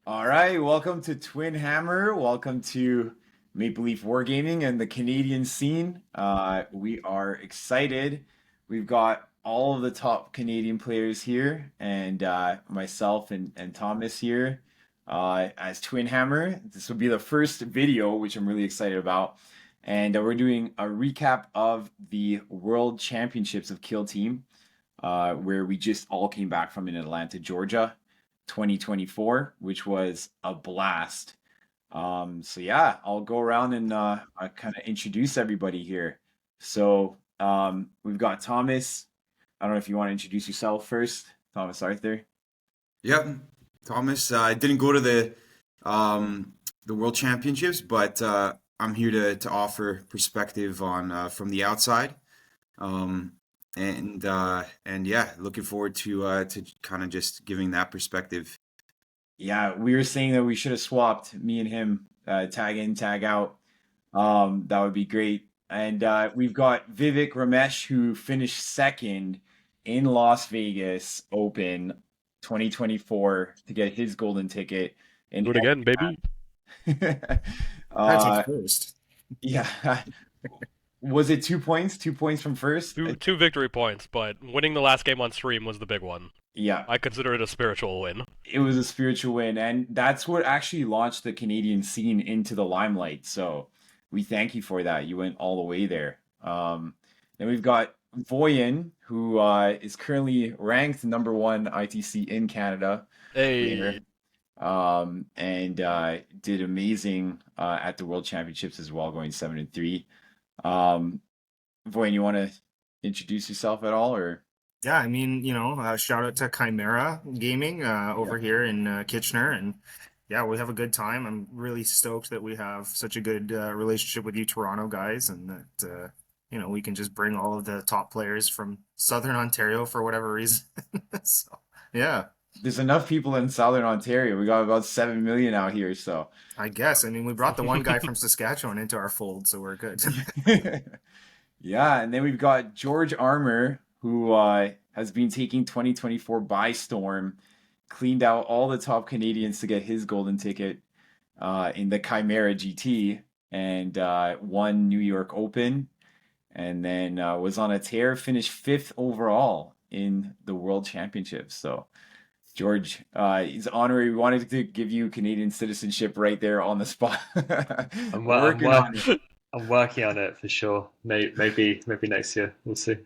All right, welcome to Twin Hammer. Welcome to Maple Leaf Wargaming and the Canadian scene. We are excited. We've got all of the top Canadian players here, and myself and Thomas here as Twin Hammer. This will be the first video, which I'm really excited about. And we're doing a recap of the World Championships of Kill Team, where we just all came back from in Atlanta, Georgia. 2024, which was a blast. So yeah, I'll go around and I kind of introduce everybody here. So we've got Thomas. I don't know if you want to introduce yourself first, Thomas Arthur. Yep, Thomas. I didn't go to the World Championships, but I'm here to offer perspective on from the outside. Um, and yeah, looking forward to kind of just giving that perspective. Yeah, we were saying that we should have swapped me and him, tag in, tag out. That would be great. And we've got Vivek Ramesh, who finished second in Las Vegas Open 2024 to get his golden ticket. Do And it again, baby. I take uh, first. yeah, was it 2 points? 2 points from first? Two victory points, but winning the last game on stream was the big one. Yeah, I consider it a spiritual win. it was a spiritual win, and that's what actually launched the Canadian scene into the limelight. So we thank you for that. You went all the way there. Then we've got Voyin, who is currently ranked number one ITC in Canada Hey, and did amazing at the World Championships as well, going 7-3. Um, Voyin, you want to introduce yourself at all, or? Yeah, I mean, shout out to Chimera Gaming over here in Kitchener, and yeah, we have a good time. I'm really stoked that we have such a good relationship with you, Toronto guys, and that we can just bring all of the top players from Southern Ontario for whatever reason. So, yeah, There's enough people in Southern Ontario. We got about 7 million out here, so I guess. I mean, we brought the one guy from Saskatchewan into our fold, so we're good. yeah. And then we've got George Armour, who has been taking 2024 by storm, cleaned out all the top Canadians to get his golden ticket in the Chimera GT, and won New York Open, and then was on a tear, finished fifth overall in the World Championships. So George, he's honorary. We wanted to give you Canadian citizenship right there on the spot. I'm, We're wor- I'm, working wor- on it. I'm working on it for sure. Maybe next year. We'll see.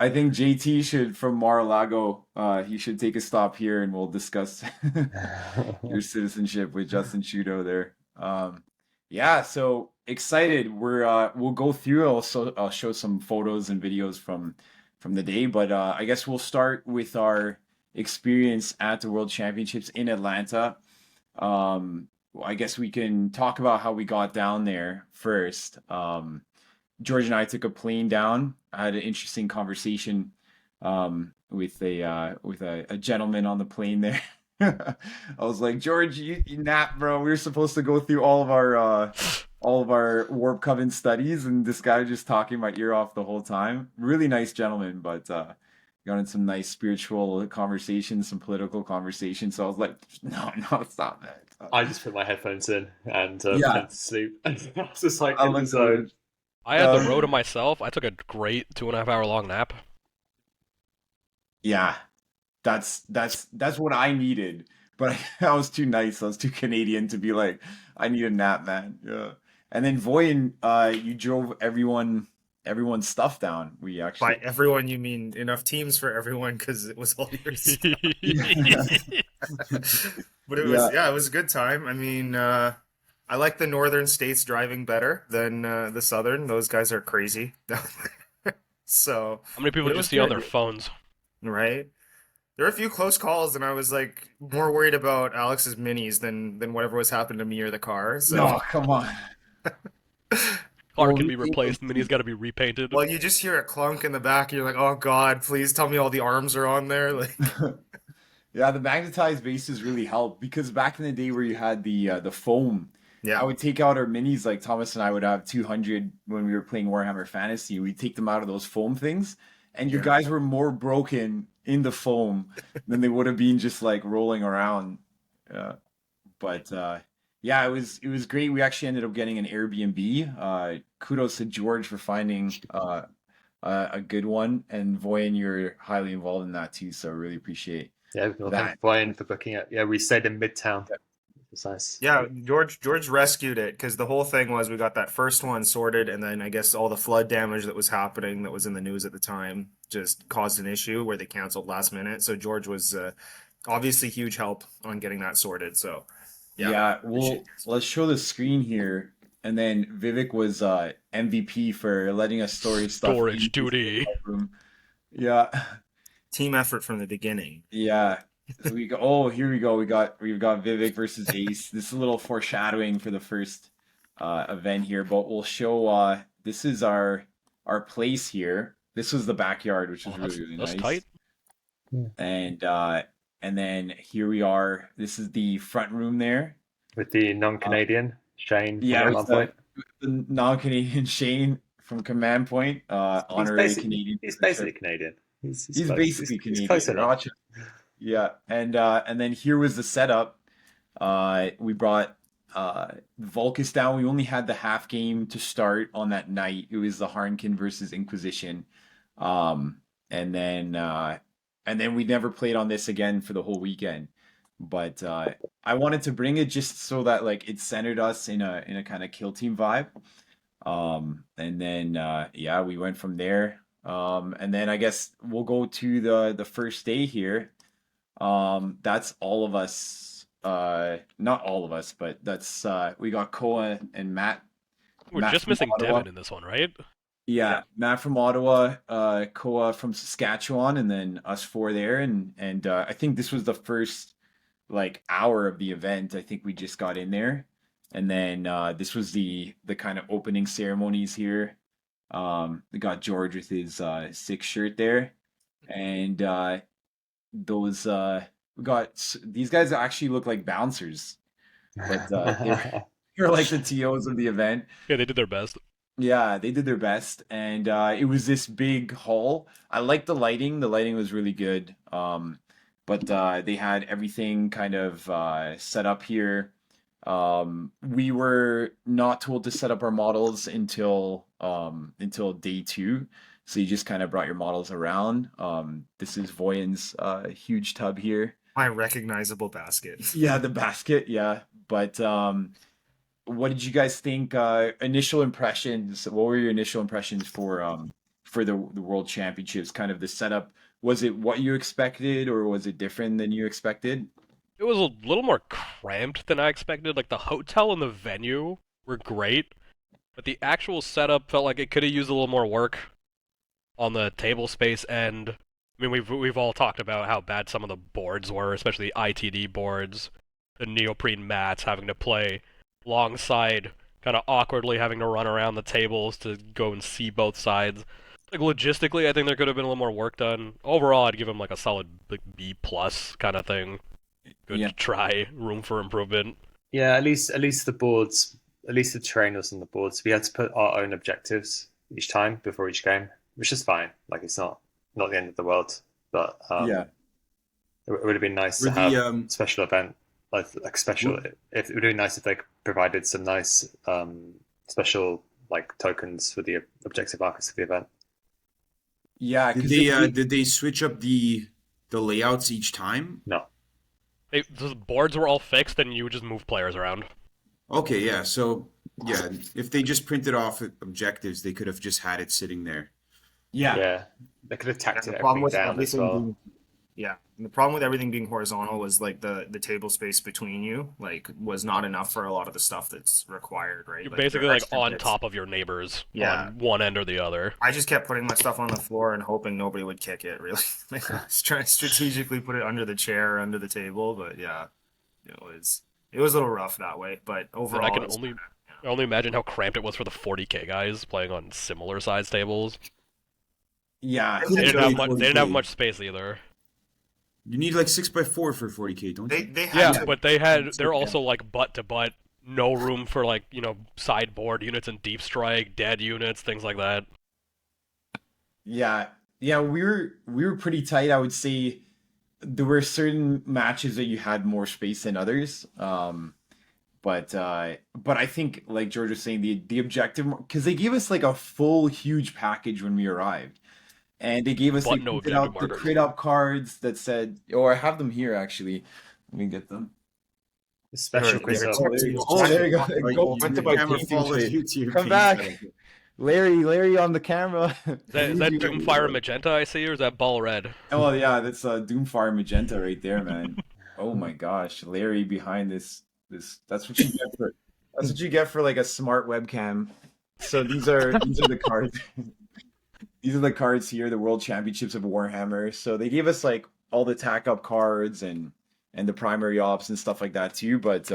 I think JT should, from Mar-a-Lago, he should take a stop here and we'll discuss your citizenship with Justin Trudeau there. Yeah, so excited. We'll go through. I'll show some photos and videos from the day, but I guess we'll start with our experience at the World Championships in Atlanta. I guess we can talk about how we got down there first. George and I took a plane down. I had an interesting conversation with a gentleman on the plane there. I was like, George, you nap, bro. We were supposed to go through all of our Warpcoven studies, and this guy was just talking my ear off the whole time. Really nice gentleman, but got in some nice spiritual conversations, some political conversations. So I was like, no, stop that. I just put my headphones in and Yeah, went to sleep. I was just like I in the like zone. I had the row to myself. I took a great 2.5 hour long nap. Yeah, that's what I needed. But I was too nice. I was too Canadian to be like, I need a nap, man. Yeah. And then Voyin, you drove everyone's stuff down. We By actually everyone, you mean enough teams for everyone because it was all yours. But it was, yeah. yeah, it was a good time. I mean, I like the northern states driving better than the southern. Those guys are crazy. So, How many people but did it you was see on their good, phones? right? There were a few close calls, and I was like more worried about Alex's minis than whatever was happening to me or the car. So, No, come on. Car Well, can we be were able replaced, Mini's gotta be repainted. well, you just hear a clunk in the back, and you're like, "Oh God, please tell me all the arms are on there." Like, yeah, the magnetized bases really helped because back in the day where you had the foam, I yeah, would take out our minis, like Thomas and I would have 200 when we were playing Warhammer Fantasy. We'd take them out of those foam things, and your yeah. guys were more broken in the foam than they would have been just like rolling around. Yeah. But yeah, it was great. We actually ended up getting an Airbnb. Kudos to George for finding a good one, and Voyin, you're highly involved in that too. So I really appreciate Yeah, well, thank that. Brian for booking it. Yeah, we stayed in Midtown. It's nice. Yeah, George rescued it because the whole thing was we got that first one sorted, and then I guess all the flood damage that was happening that was in the news at the time just caused an issue where they canceled last minute. So George was obviously huge help on getting that sorted. So yeah, Yeah, appreciate well, let's show the screen here. And then Vivek was MVP for letting us store his stuff Storage in his duty. hotel room. Yeah, team effort from the beginning. yeah. So we go. Oh, here we go. We've got Vivek versus Ace. This is a little foreshadowing for the first event here, but we'll show. This is our place here. This was the backyard, which Oh, was that's really that's nice. tight. And then here we are. This is the front room there. With the non-Canadian Shane from Yeah, with Command Point. the non-Canadian Shane from Command Point, He's honorary basically Canadian he's citizenship. basically Canadian. He's Close. basically He's Canadian. close enough. Rochester. Yeah, and then here was the setup. We brought Vulcus down. We only had the half game to start on that night. It was the Harnkin versus Inquisition, um, and then we never played on this again for the whole weekend. But I wanted to bring it just so that like it centered us in a kind of kill team vibe. And then yeah, we went from there. And then I guess we'll go to the first day here. That's all of us. Not all of us, but that's we got Koa and Matt. We're Matt just from missing Ottawa. Devin in this one, right? Yeah, Matt from Ottawa, Koa from Saskatchewan, and then us four there. And I think this was the first like hour of the event. I think we just got in there, and then this was the kind of opening ceremonies here. We got George with his six shirt there, and those we got these guys actually look like bouncers, but they're like the TOs of the event. Yeah, they did their best. Yeah, they did their best, and it was this big hall. I liked the lighting. The lighting was really good. But they had everything kind of set up here. We were not told to set up our models until day two, so you just kind of brought your models around. This is Voyin's huge tub here. My recognizable basket. Yeah, the basket. Yeah, but what did you guys think? Initial impressions. What were your initial impressions for the World Championships? Kind of the setup. Was it what you expected, or was it different than you expected? It was a little more cramped than I expected. Like the hotel and the venue were great, but the actual setup felt like it could have used a little more work on the table space end. I mean, we've all talked about how bad some of the boards were, especially the ITD boards, the neoprene mats, having to play alongside, kind of awkwardly having to run around the tables to go and see both sides. Like logistically, I think there could have been a little more work done. Overall, I'd give him like a solid like B plus kind of thing. Good Yeah. try, room for improvement. Yeah, at least the boards, at least the terrain was on the boards. We had to put our own objectives each time before each game, which is fine. Like it's not the end of the world, but Yeah. it would have been nice Were to have the special event like special. Were- If it would have been nice if they provided some nice special like tokens for the objective markers of the event. Yeah, did 'cause they if we- did they switch up the layouts each time? No, The boards were all fixed, and you would just move players around. Okay, yeah. So yeah, if they just printed off objectives, they could have just had it sitting there. yeah, yeah, they could have And tacked the it problem everything with down as everything well. being, yeah, and the problem with everything being horizontal was like the table space between you like was not enough for a lot of the stuff that's required, right? You're Like, basically your like extra on bits. top of your neighbors Yeah. on one end or the other. I just kept putting my stuff on the floor and hoping nobody would kick it. Really, like, I was trying to strategically put it under the chair, or under the table. But yeah, it was a little rough that way. But overall, I can it was only imagine how cramped it was for the 40k guys playing on similar sized tables. yeah. They didn't have They didn't have much space either. You need like 6x4 for 40K, don't you? they had Yeah, to, but they're also like butt to butt, no room for like, sideboard units and deep strike, dead units, things like that. Yeah, yeah, we were pretty tight. I would say there were certain matches that you had more space than others. But I think like George was saying, the objective, because they gave us like a full huge package when we arrived, and they But no printed objective out the markers. crit up cards that said, oh, I have them here actually. Let me get them. The special They're quiz up. Oh, there you go. Oh, there you go. Like, Go your into my camera painting follows tray. you to your Come paint back, setup. Larry on the camera. Is that Doomfire Magenta I see, or is that Ball Red? Oh yeah, that's Doomfire Magenta right there, man. Oh my gosh, Larry behind this that's what you get for like a smart webcam. So these are the cards. These are the cards here, the World Championships of Warhammer. So they gave us like all the tack up cards and the primary ops and stuff like that too, but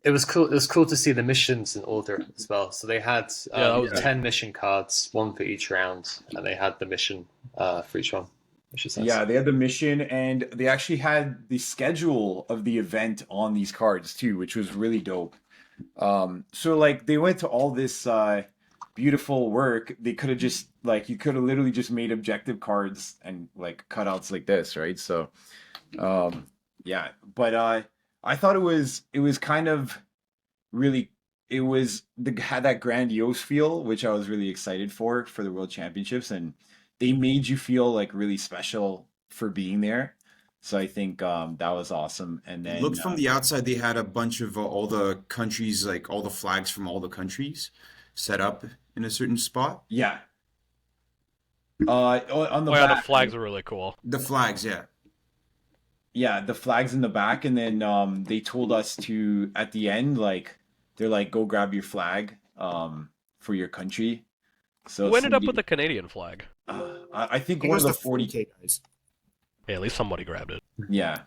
It was cool. It was cool to see the missions in order as well. So they had Yeah, that was 10 mission cards, one for each round, and they had the mission for each one, which is nice. yeah, they had the mission and they actually had the schedule of the event on these cards too, which was really dope. So like they went to all this beautiful work. They could have just like you could have literally just made objective cards and like cutouts like this, right? So yeah, but I thought it was kind of really had that grandiose feel, which I was really excited for the World Championships, and they made you feel like really special for being there. So I think that was awesome. And It then looked from the outside, they had a bunch of all the countries, like all the flags from all the countries set up in a certain spot. yeah, on the Oh yeah, the back, flags are really cool. The flags, yeah. yeah, the flags in the back, and then they told us to at the end, like they're like, go grab your flag for your country. So Who ended up somebody, with the Canadian flag? I think I think it one of was the the 40. 40K guys. Yeah, at least somebody grabbed it. Yeah.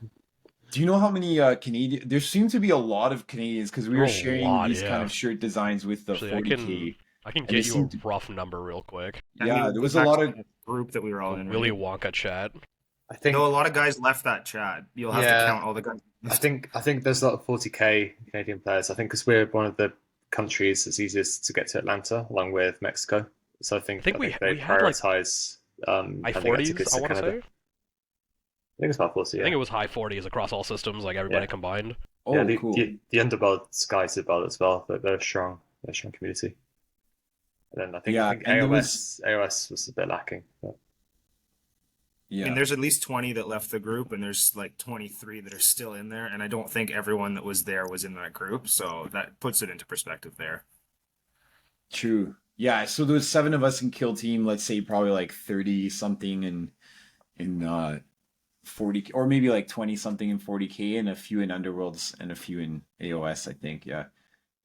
Do you know how many Canadian? There seem to be a lot of Canadians because we were A sharing lot, these kind yeah. of shirt designs with the Actually, 40K. I can And they get you seem to, a rough number real quick. yeah, there was a lot of, group that we were all in. Willy Right? Wonka chat. I think No, a lot of guys left that chat. You'll have to Yeah. count all the guys. I think there's a lot of 40k Canadian players. I think because we're one of the countries that's easiest to get to Atlanta, along with Mexico. So I think we they had, like, prioritize High handing out 40s, tickets I to want to Canada. say. I think it's about 40. I Yeah, think it was high 40s across all systems, like everybody Yeah. combined. yeah. oh, cool. The underworld guys are well as well. They're strong. They're a strong community. And then I Yeah, think and there was, AOS was a bit lacking. But I yeah, mean, there's at least 20 that left the group, and there's like 23 that are still in there. And I don't think everyone that was there was in that group, so that puts it into perspective there. true. Yeah, so there was 7 of us in Kill Team, let's say probably like 30 something in 40 or maybe like 20 something in 40K and a few in Underworlds and a few in AOS, I think. Yeah.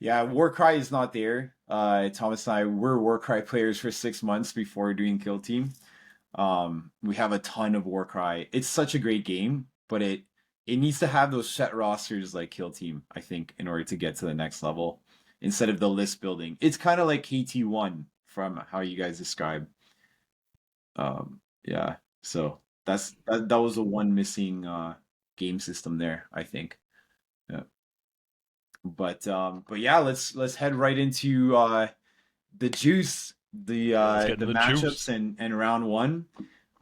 Yeah, Warcry is not there. Thomas and I were Warcry players for 6 months before doing Kill Team. We have a ton of Warcry. It's such a great game, but it needs to have those set rosters like Kill Team, I think, in order to get to the next level instead of the list building. It's kind of like KT1 from how you guys describe. Yeah. So that was the one missing game system there, I think. Yeah. But yeah, let's head right into the juice, Let's get the into the matchups juice. and round one.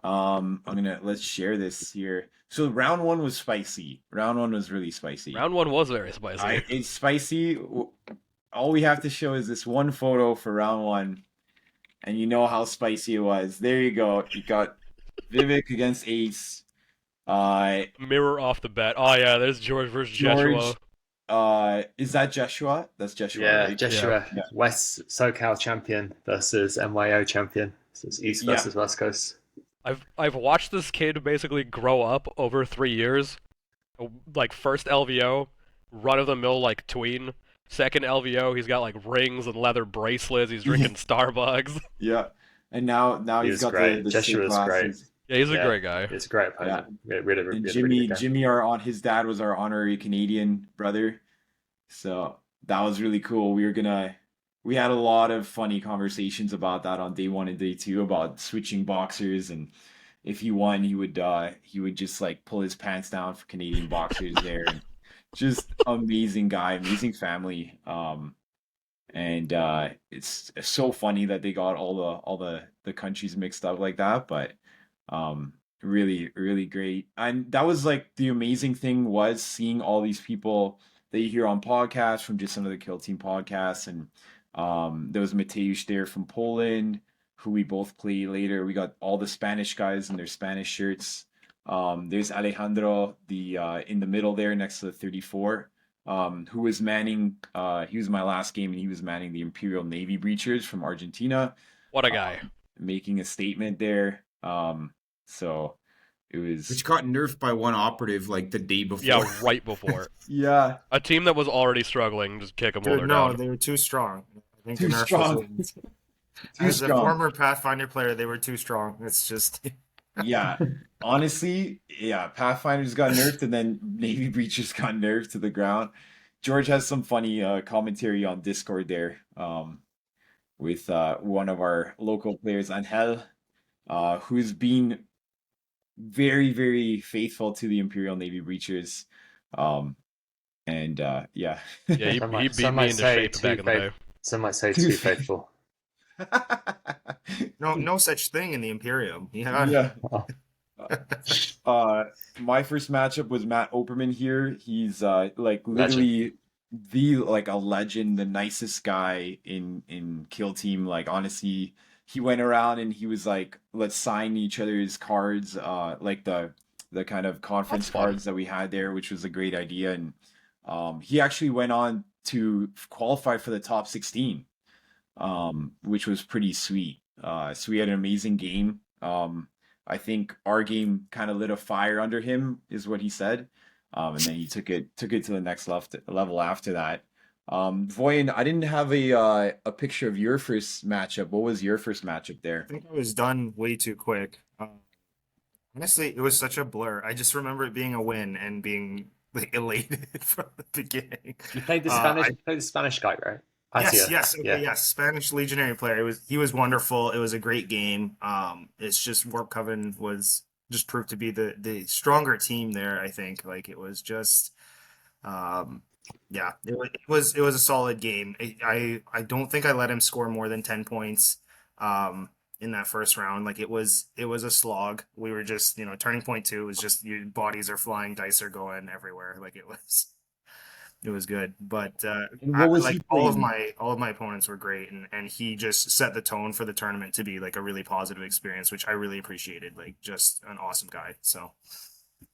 Let's share this here. So round one was spicy. Round one was really spicy. Round 1 was very spicy. It's spicy. All we have to show is this one photo for round one, and you know how spicy it was. There you go. You got Vivek against Ace. Mirror off the bat. Oh yeah, there's George versus George. Joshua. Is that Joshua? That's Joshua, yeah, right? Joshua, Yeah. West SoCal champion versus MYO champion. So it's East Yeah. versus West Coast. I've watched this kid basically grow up over 3 years. Like first LVO, run of the mill like tween. Second LVO, he's got like rings and leather bracelets. He's drinking Starbucks. Yeah. And now He he's was got great. the Joshua sick was great. glasses. Yeah, he's a Yeah. great guy. It's a great opponent. Really, And really Jimmy, good guy. his dad was our honorary Canadian brother. So that was really cool. We had a lot of funny conversations about that on day 1 and day 2 about switching boxers, and if he won, he would just like pull his pants down for Canadian boxers there. And just amazing guy, amazing family. And it's so funny that they got all the countries mixed up like that. But really, really great. And that was like the amazing thing was seeing all these people that you hear on podcasts from just some of the Kill Team podcasts. And there was Mateusz there from Poland, who we both play later. We got all the Spanish guys in their Spanish shirts. There's Alejandro, the in the middle there next to the 34, who was manning. He was my last game, and he was manning the Imperial Navy Breachers from Argentina, What a guy. making a statement there. So it was, Which got nerfed by one operative like the day before. Yeah, right before. yeah, A team that was already struggling, just kick them while Dude, they're no, down. they were too strong. I think Too the nerf was strong. wins. too As a strong. former Pathfinder player, they were too strong. It's just Yeah, honestly, yeah, Pathfinders got nerfed, and then Navy Breachers got nerfed to the ground. George has some funny commentary on Discord there, with one of our local players, Angel, who's been very, very faithful to the Imperial Navy Breachers. And yeah. Yeah, Some he might, beat some me might into say shape too back in the day. faithful. Some might say Too too faithful. faithful. no such thing in the Imperium. Yeah. Yeah. Oh, Uh, my first matchup was Matt Operman here. He's like legend. literally the like a legend, the nicest guy in Kill Team. Like honestly, he went around and he was like, let's sign each other's cards, like the kind of conference That's fun. cards that we had there, which was a great idea. And he actually went on to qualify for the top 16, which was pretty sweet. So we had an amazing game. I think our game kind of lit a fire under him, is what he said. And then he took it to the next level after that. Voyin, I didn't have a picture of your first matchup. What was your first matchup there? I think I was done way too quick. Honestly, it was such a blur. I just remember it being a win and being like elated from the beginning. You played the Uh, Spanish. I- You played the Spanish guy, right? Yes, Asia. yes, okay, Yeah. yes. Spanish legionary player. He was wonderful. It was a great game. It's just Warpcoven was just proved to be the stronger team there. I think like it was just, yeah, it was a solid game. I don't think I let him score more than 10 points. In that first round, like it was a slog. We were just turning point two was just your bodies are flying, dice are going everywhere. Like it was good, but And what was he like all of playing? my opponents were great, and he just set the tone for the tournament to be like a really positive experience, which I really appreciated. Like just an awesome guy. So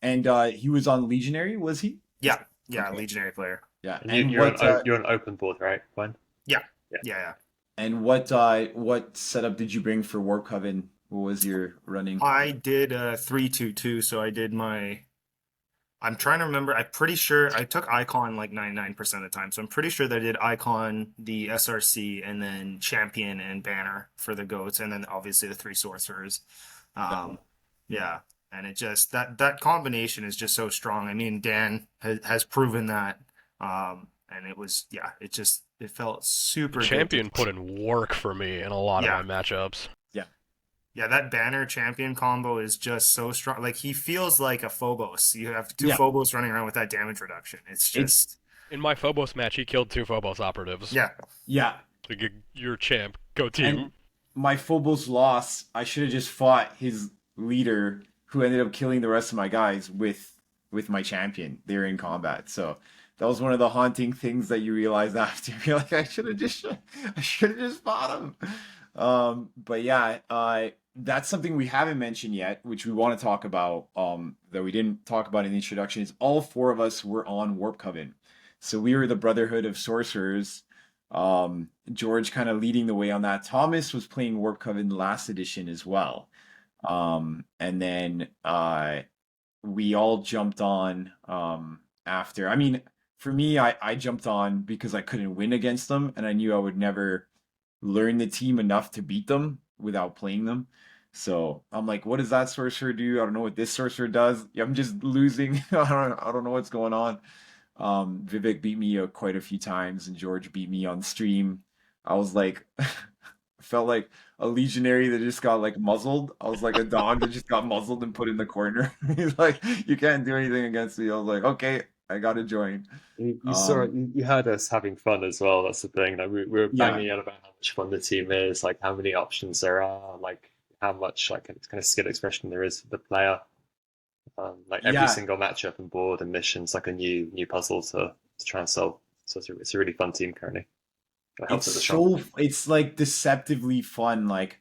And he was on Legionary, was he? yeah, Okay. legionary player. Yeah. And And you're what you're on open board, right? When? Yeah, Yeah. yeah. and what setup did you bring for Warp Coven? What was your running? I did 3-2-2, so I did my. I'm trying to remember. I'm pretty sure I took Icon like 99% of the time, so I'm pretty sure that I did Icon, the SRC, and then Champion and Banner for the goats, and then obviously the three sorcerers. Yeah, and it just that combination is just so strong. I mean, Dan has proven that, and it was it felt super good. Champion put in work for me in a lot Yeah. of my matchups. Yeah, that Banner Champion combo is just so strong. Like he feels like a Phobos. You have two Yeah. Phobos running around with that damage reduction. It's just In my Phobos match, he killed 2 Phobos operatives. yeah. Yeah. Like, you're champ. Go team. And my Phobos loss, I should have just fought his leader, who ended up killing the rest of my guys with my champion. They were in combat, so that was one of the haunting things that you realize after. You're like, I should have just fought him. But yeah, that's something we haven't mentioned yet, which we want to talk about. That we didn't talk about in the introduction is all four of us were on Warp Coven, so we were the Brotherhood of Sorcerers. George kind of leading the way on that. Thomas was playing Warp Coven last edition as well. And then we all jumped on after. I mean, for me, I jumped on because I couldn't win against them, and I knew I would never learn the team enough to beat them without playing them. So I'm like, what does that sorcerer do? I don't know what this sorcerer does. I'm just losing. I don't know what's going on. Vivek beat me quite a few times, and George beat me on stream. I was like, felt like a legionary that just got like muzzled. I was like a dog that just got muzzled and put in the corner. He's like, you can't do anything against me. I was like, okay, I gotta join. You saw it. You heard us having fun as well. That's the thing. Like we were Yeah. banging out about how much fun the team is, like how many options there are. Like how much like kind of skill expression there is for the player. Like every Yeah, single matchup and board and mission's like a new puzzle to try and solve. So it's a really fun team currently. It helps it's that they're strong. it's like deceptively fun. Like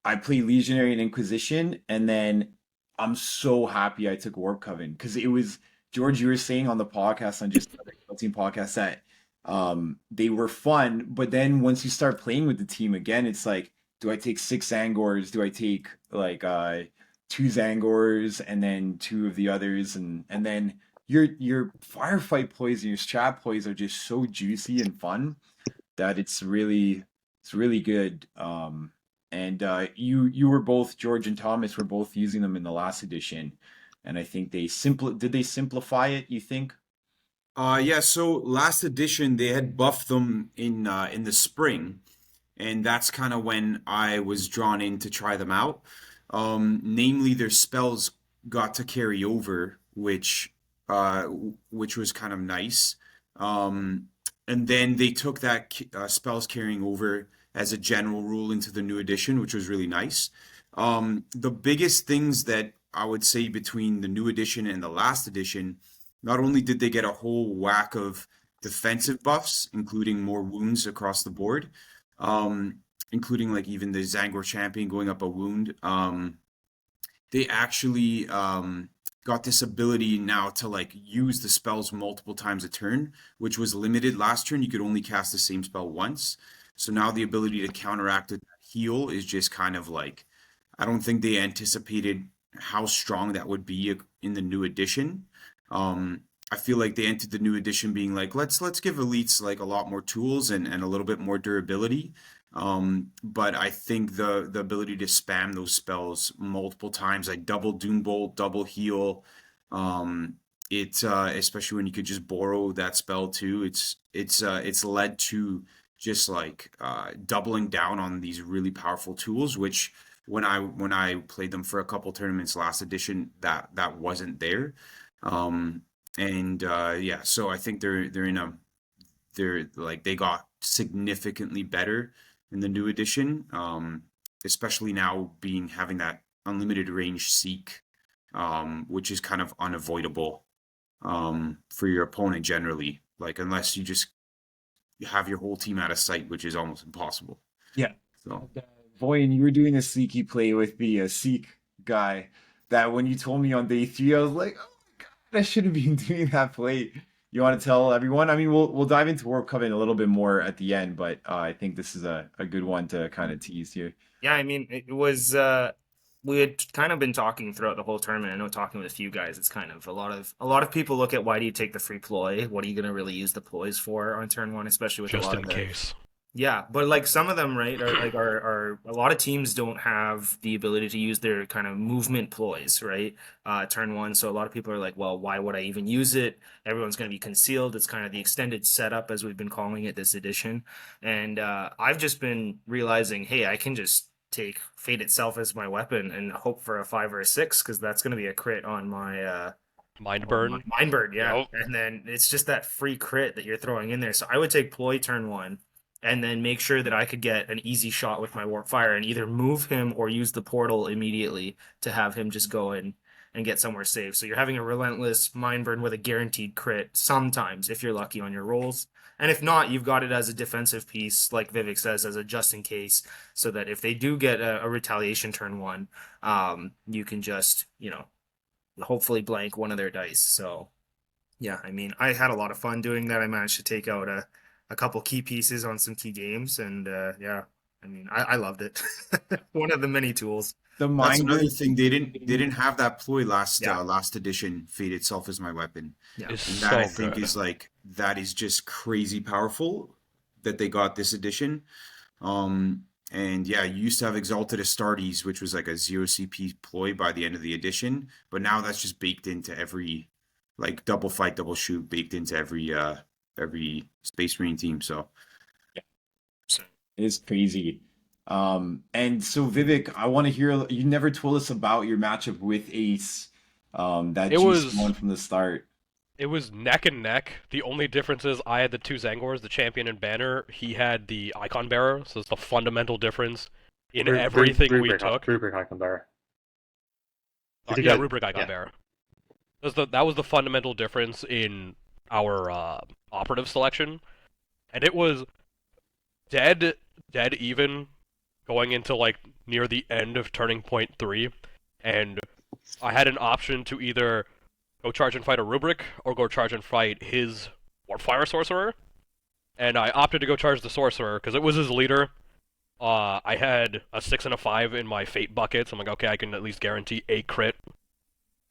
I play Legionary and Inquisition, and then I'm so happy I took Warp Coven because it was George. You were saying on the podcast on just the team podcast that they were fun, but then once you start playing with the team again, it's like, do I take 6 Angors? Do I take like 2 Zangors and then 2 of the others, and then your firefight plays and your strat plays are just so juicy and fun that it's really good. And you were both George and Thomas were both using them in the last edition, and I think did they simplify it? You think? Yeah, so last edition they had buffed them in the spring, and that's kind of when I was drawn in to try them out. Namely, their spells got to carry over, which was kind of nice. And then they took that spells carrying over as a general rule into the new edition, which was really nice. The biggest things that I would say between the new edition and the last edition, not only did they get a whole whack of defensive buffs, including more wounds across the board, um, including like even the Zangor champion going up a wound. They actually got this ability now to like use the spells multiple times a turn, which was limited last turn. You could only cast the same spell once. So now the ability to counteract it, heal is just kind of like, I don't think they anticipated how strong that would be in the new edition. I feel like they entered the new edition being like, let's give elites like a lot more tools and a little bit more durability. But I think the ability to spam those spells multiple times, like double Doombolt, double heal, it especially when you could just borrow that spell too, it's led to just like doubling down on these really powerful tools, which when I played them for a couple tournaments last edition, that wasn't there. And yeah, so I think they're like they got significantly better in the new edition, especially now having that unlimited range seek, which is kind of unavoidable for your opponent generally. Like unless you just have your whole team out of sight, which is almost impossible. Yeah. So Voyin, you were doing a sneaky play with the Seek guy that when you told me on day 3, I was like, oh my God, I shouldn't be doing that play. You want to tell everyone? I mean, we'll dive into World Cup in a little bit more at the end, but I think this is a good one to kind of tease here. Yeah, I mean, it was we had kind of been talking throughout the whole tournament. I know talking with a few guys, it's kind of a lot of people look at why do you take the free ploy? What are you going to really use the ploys for on turn one, especially with a Just lot in of the case. yeah, but like some of them, right, are a lot of teams don't have the ability to use their kind of movement ploys, right? Turn one. So a lot of people are like, well, why would I even use it? Everyone's going to be concealed. It's kind of the extended setup, as we've been calling it this edition. And I've just been realizing, hey, I can just take Fate itself as my weapon and hope for a 5 or a 6 because that's going to be a crit on my Mind burn. Mindbird, yeah. Yep. And then it's just that free crit that you're throwing in there. So I would take ploy turn one and then make sure that I could get an easy shot with my warp fire and either move him or use the portal immediately to have him just go in and get somewhere safe. So you're having a relentless mind burn with a guaranteed crit sometimes if you're lucky on your rolls. And if not, you've got it as a defensive piece, like Vivek says, as a just in case, so that if they do get a retaliation turn one, you can just, hopefully blank one of their dice. So yeah, I mean, I had a lot of fun doing that. I managed to take out a couple key pieces on some key games, and yeah, I mean, I loved it. One of the many tools. The that's mind another thing. They didn't have that ploy Yeah. last edition. Fate itself is my weapon. Yeah, It's And so that I think good. is like that is just crazy powerful that they got this edition. And yeah, you used to have Exalted Astartes, which was like a 0 CP ploy by the end of the edition, but now that's just baked into every like double fight, double shoot, baked into every Space Marine team. So so is crazy. And so Vivek, I want to hear you never told us about your matchup with Ace. That It juice was one from the start. it was neck and neck. The only difference is I had the 2 Zangors, the champion and banner. He had the icon bearer, so it's the fundamental difference in everything we took. Rubric Icon Bearer. Yeah, Rubric Icon Bearer. That was the fundamental difference in our operative selection, and it was dead even going into like near the end of turning point 3, and I had an option to either go charge and fight a Rubric or go charge and fight his Warpfire Sorcerer, and I opted to go charge the Sorcerer because it was his leader. I had a 6 and a 5 in my Fate buckets. I'm like, okay, I can at least guarantee a crit.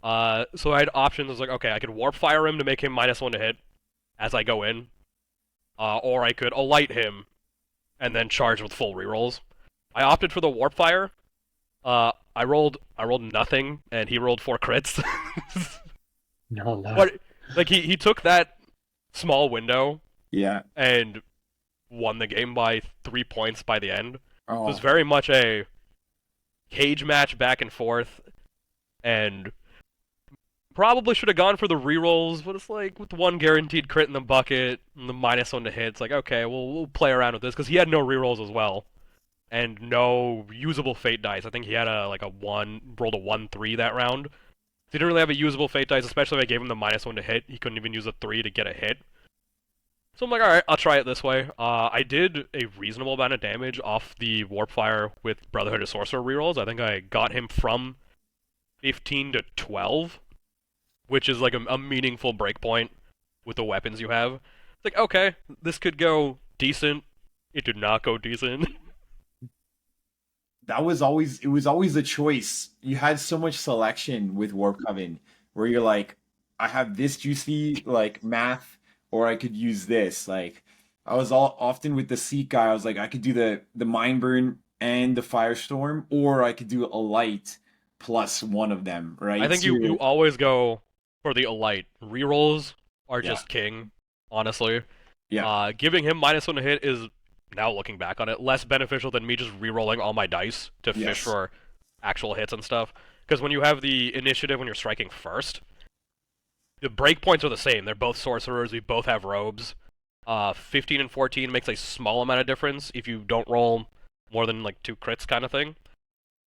So I had options. I was like, okay, I could Warpfire him to make him -1 to hit as I go in, or I could Alight him and then charge with full rerolls. I opted for the Warpfire. I rolled nothing, and he rolled 4 crits. No. But like he took that small window, Yeah. and won the game by 3 points by the end. Oh. It was very much a cage match back and forth, and probably should have gone for the rerolls, but it's like with 1 guaranteed crit in the bucket and the -1 to hit, it's like, okay, we'll play around with this, because he had no rerolls as well, and no usable fate dice. I think he had rolled a 1-3 that round. He didn't really have a usable fate dice, especially if I gave him the -1 to hit. He couldn't even use a 3 to get a hit. So I'm like, alright, I'll try it this way. I did a reasonable amount of damage off the Warpfire with Brotherhood of Sorcerer rerolls. I think I got him from 15 to 12, which is like a meaningful breakpoint with the weapons you have. It's like, okay, this could go decent. It did not go decent. It was always a choice. You had so much selection with Warpcoven where you're like, I have this juicy like math, or I could use this. Like I was often with the Seek guy, I was like, I could do the Mind Burn and the Firestorm, or I could do a light plus one of them, right? I think you always go for the Alight. Rerolls are just Yeah. king, honestly. Yeah. Giving him -1 to hit is, now looking back on it, less beneficial than me just re-rolling all my dice to fish Yes. for actual hits and stuff. Because when you have the initiative when you're striking first, the breakpoints are the same. They're both sorcerers, we both have robes. 15 and 14 makes a small amount of difference if you don't roll more than like 2 crits kind of thing.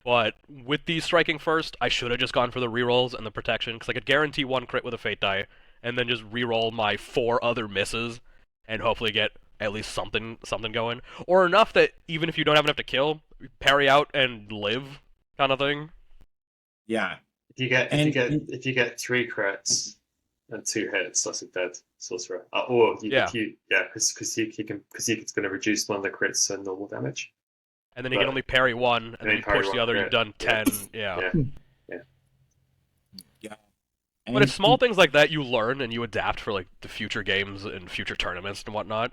But with the striking first, I should have just gone for the rerolls and the protection, because I could guarantee 1 crit with a fate die, and then just re-roll my 4 other misses, and hopefully get at least something going, or enough that even if you don't have enough to kill, parry out and live, kind of thing. Yeah. If you get 3 crits and 2 hits, that's a dead sorcerer. Because it's going to reduce one of the crits to normal damage. And then you can only parry 1, and then you push the other, you've done 10. Yeah. And But it's small things like that you learn and you adapt for like the future games and future tournaments and whatnot.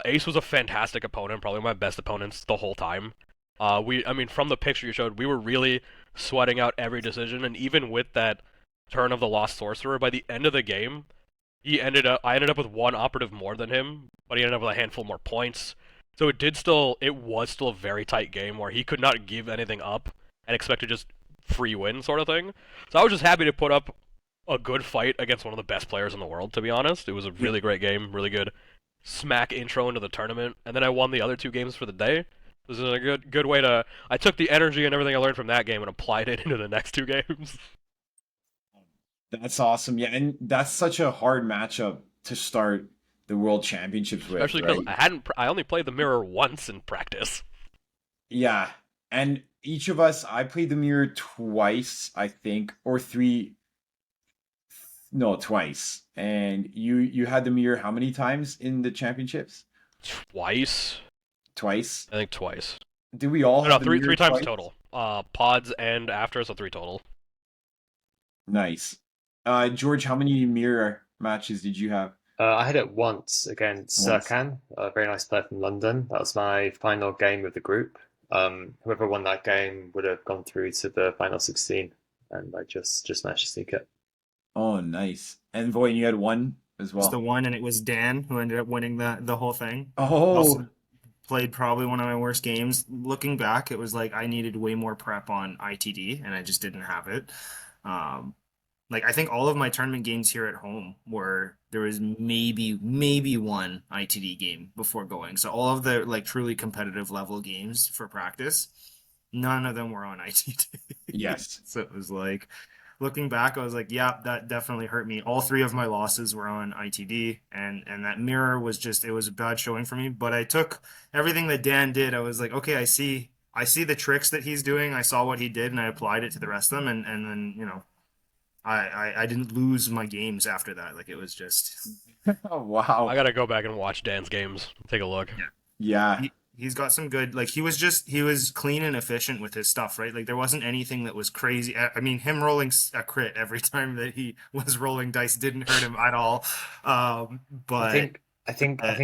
Ace was a fantastic opponent, probably my best opponents the whole time. From the picture you showed, we were really sweating out every decision, and even with that turn of the Lost Sorcerer, by the end of the game, I ended up with 1 operative more than him, but he ended up with a handful more points. So it was still a very tight game where he could not give anything up and expect to just free win sort of thing. So I was just happy to put up a good fight against one of the best players in the world, to be honest. It was a really great game, really good smack intro into the tournament, and then I won the other 2 games for the day. This is a good way to... I took the energy and everything I learned from that game and applied it into the next 2 games. That's awesome. Yeah, and that's such a hard matchup to start the World Championships with. Especially because I only played the mirror once in practice. Yeah, and each of us, I played the mirror twice, I think, or 3... No, twice. And you had the mirror how many times in the championships? Twice. Twice? I think twice. Did we all have the three mirror times twice? total. Pods and after, so 3 total. Nice. George, how many mirror matches did you have? I had it once against Serkan, a very nice player from London. That was my final game of the group. Whoever won that game would have gone through to the final 16, and I just managed to sneak it. Oh, nice. And Voyin, you had 1 as well. It's the 1, and it was Dan who ended up winning the whole thing. Oh. Also played probably one of my worst games. Looking back, it was like I needed way more prep on ITD, and I just didn't have it. I think all of my tournament games here at home were, there was maybe 1 ITD game before going. So all of the like truly competitive level games for practice, none of them were on ITD. Yes. So it was like, looking back, I was like, yeah, that definitely hurt me. All three of my losses were on ITD, and that mirror was just, it was a bad showing for me. But I took everything that Dan did. I was like, okay, I see the tricks that he's doing. I saw what he did, and I applied it to the rest of them, and then I didn't lose my games after that. Like it was just Oh, wow. I gotta go back and watch Dan's games. Take a look. Yeah. he's got some good, like he was clean and efficient with his stuff, right? Like there wasn't anything that was crazy. I mean, him rolling a crit every time that he was rolling dice didn't hurt him at all. But I think like,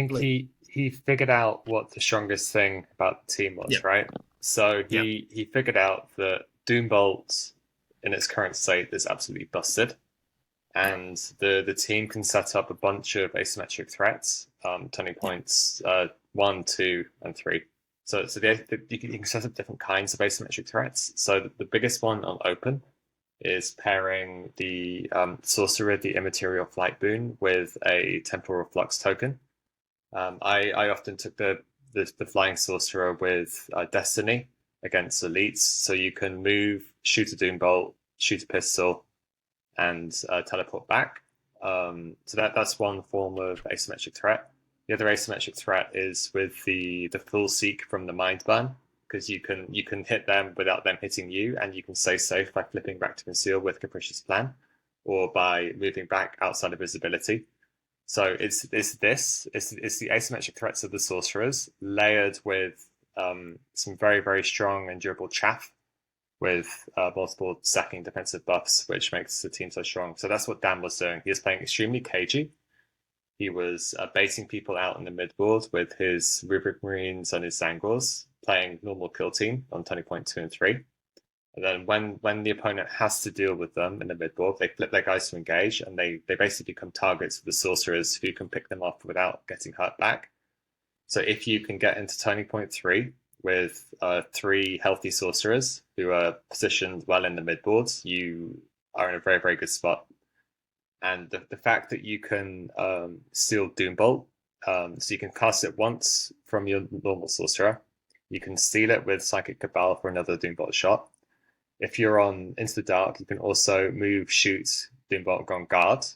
he figured out what the strongest thing about the team was, right? So he figured out that Doombolt in its current state is absolutely busted. And the team can set up a bunch of asymmetric threats, turning points 1, 2, and 3. So you can set up different kinds of asymmetric threats. So the biggest one on open is pairing the sorcerer, the immaterial flight boon, with a temporal flux token. I often took the flying sorcerer with destiny against elites, so you can move, shoot a doombolt, shoot a pistol, and teleport back. So that's one form of asymmetric threat. The other asymmetric threat is with the full seek from the mind ban, because you can hit them without them hitting you, and you can stay safe by flipping back to conceal with capricious plan, or by moving back outside of visibility. So it's the asymmetric threats of the sorcerers layered with some very, very strong and durable chaff with multiple stacking defensive buffs, which makes the team so strong. So that's what Dan was doing. He was playing extremely cagey. He was baiting people out in the midboard with his Rubric Marines and his Zangors, playing normal kill team on 20.2 and 3. And then when the opponent has to deal with them in the midboard, they flip their guys to engage, and they basically become targets of the sorcerers who can pick them off without getting hurt back. So if you can get into turning point 3 with 3 healthy sorcerers who are positioned well in the midboards, you are in a very, very good spot. And the fact that you can steal Doombolt, so you can cast it once from your normal sorcerer, you can steal it with Psychic Cabal for another Doombolt shot. If you're on Into the Dark, you can also move, shoot Doombolt on guard,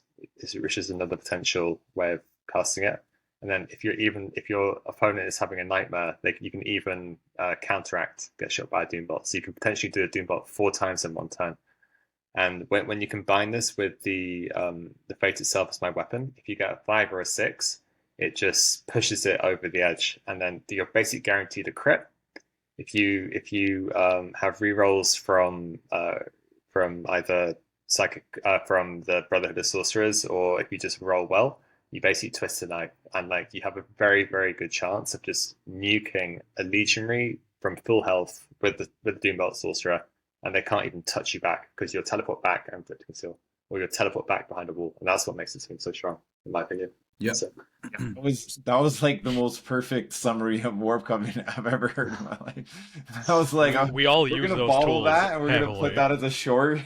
which is another potential way of casting it. And then if your opponent is having a nightmare, you can even counteract, get shot by a Doombolt. So you can potentially do a Doombolt 4 times in one turn. And when you combine this with the Fate itself as my weapon, if you get a 5 or a 6, it just pushes it over the edge, and then you're basically guaranteed a crit. If you have rerolls from either psychic from the Brotherhood of Sorcerers, or if you just roll well, you basically twist the knife, and like you have a very, very good chance of just nuking a legionary from full health with the Doombolt Sorcerer, and they can't even touch you back because you'll teleport back and flip to conceal, or you'll teleport back behind a wall, and that's what makes this team so strong, in my opinion. Yeah. So, That was like the most perfect summry of Warpcoven I've ever heard in my life. I was like, We all we're use gonna those bottle tools that and we're gonna heavily. put that as a short.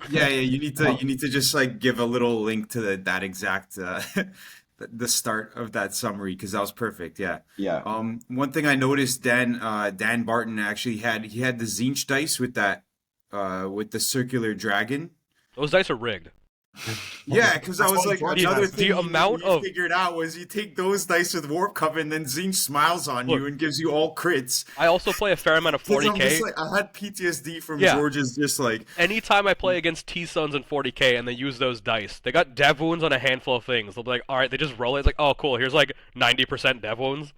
Yeah, you need to just like give a little link to that exact the start of that summary, because that was perfect. Yeah. Yeah. One thing I noticed, Dan Barton actually had the Zinch dice with that with the circular dragon. Those dice are rigged. Yeah, because I That's was what like, George another has. thing The amount you of- figured out was you take those dice with Warpcoven, then Zinch smiles on Look. you and gives you all crits. I also play a fair amount of 'Cause I'm 40k. just like, I had PTSD from Yeah. George's just like, Anytime I play against T-Suns in 40k and they use those dice, they got dev wounds on a handful of things. They'll be like, alright, they just roll it. It's like, oh, cool, here's like 90% dev wounds.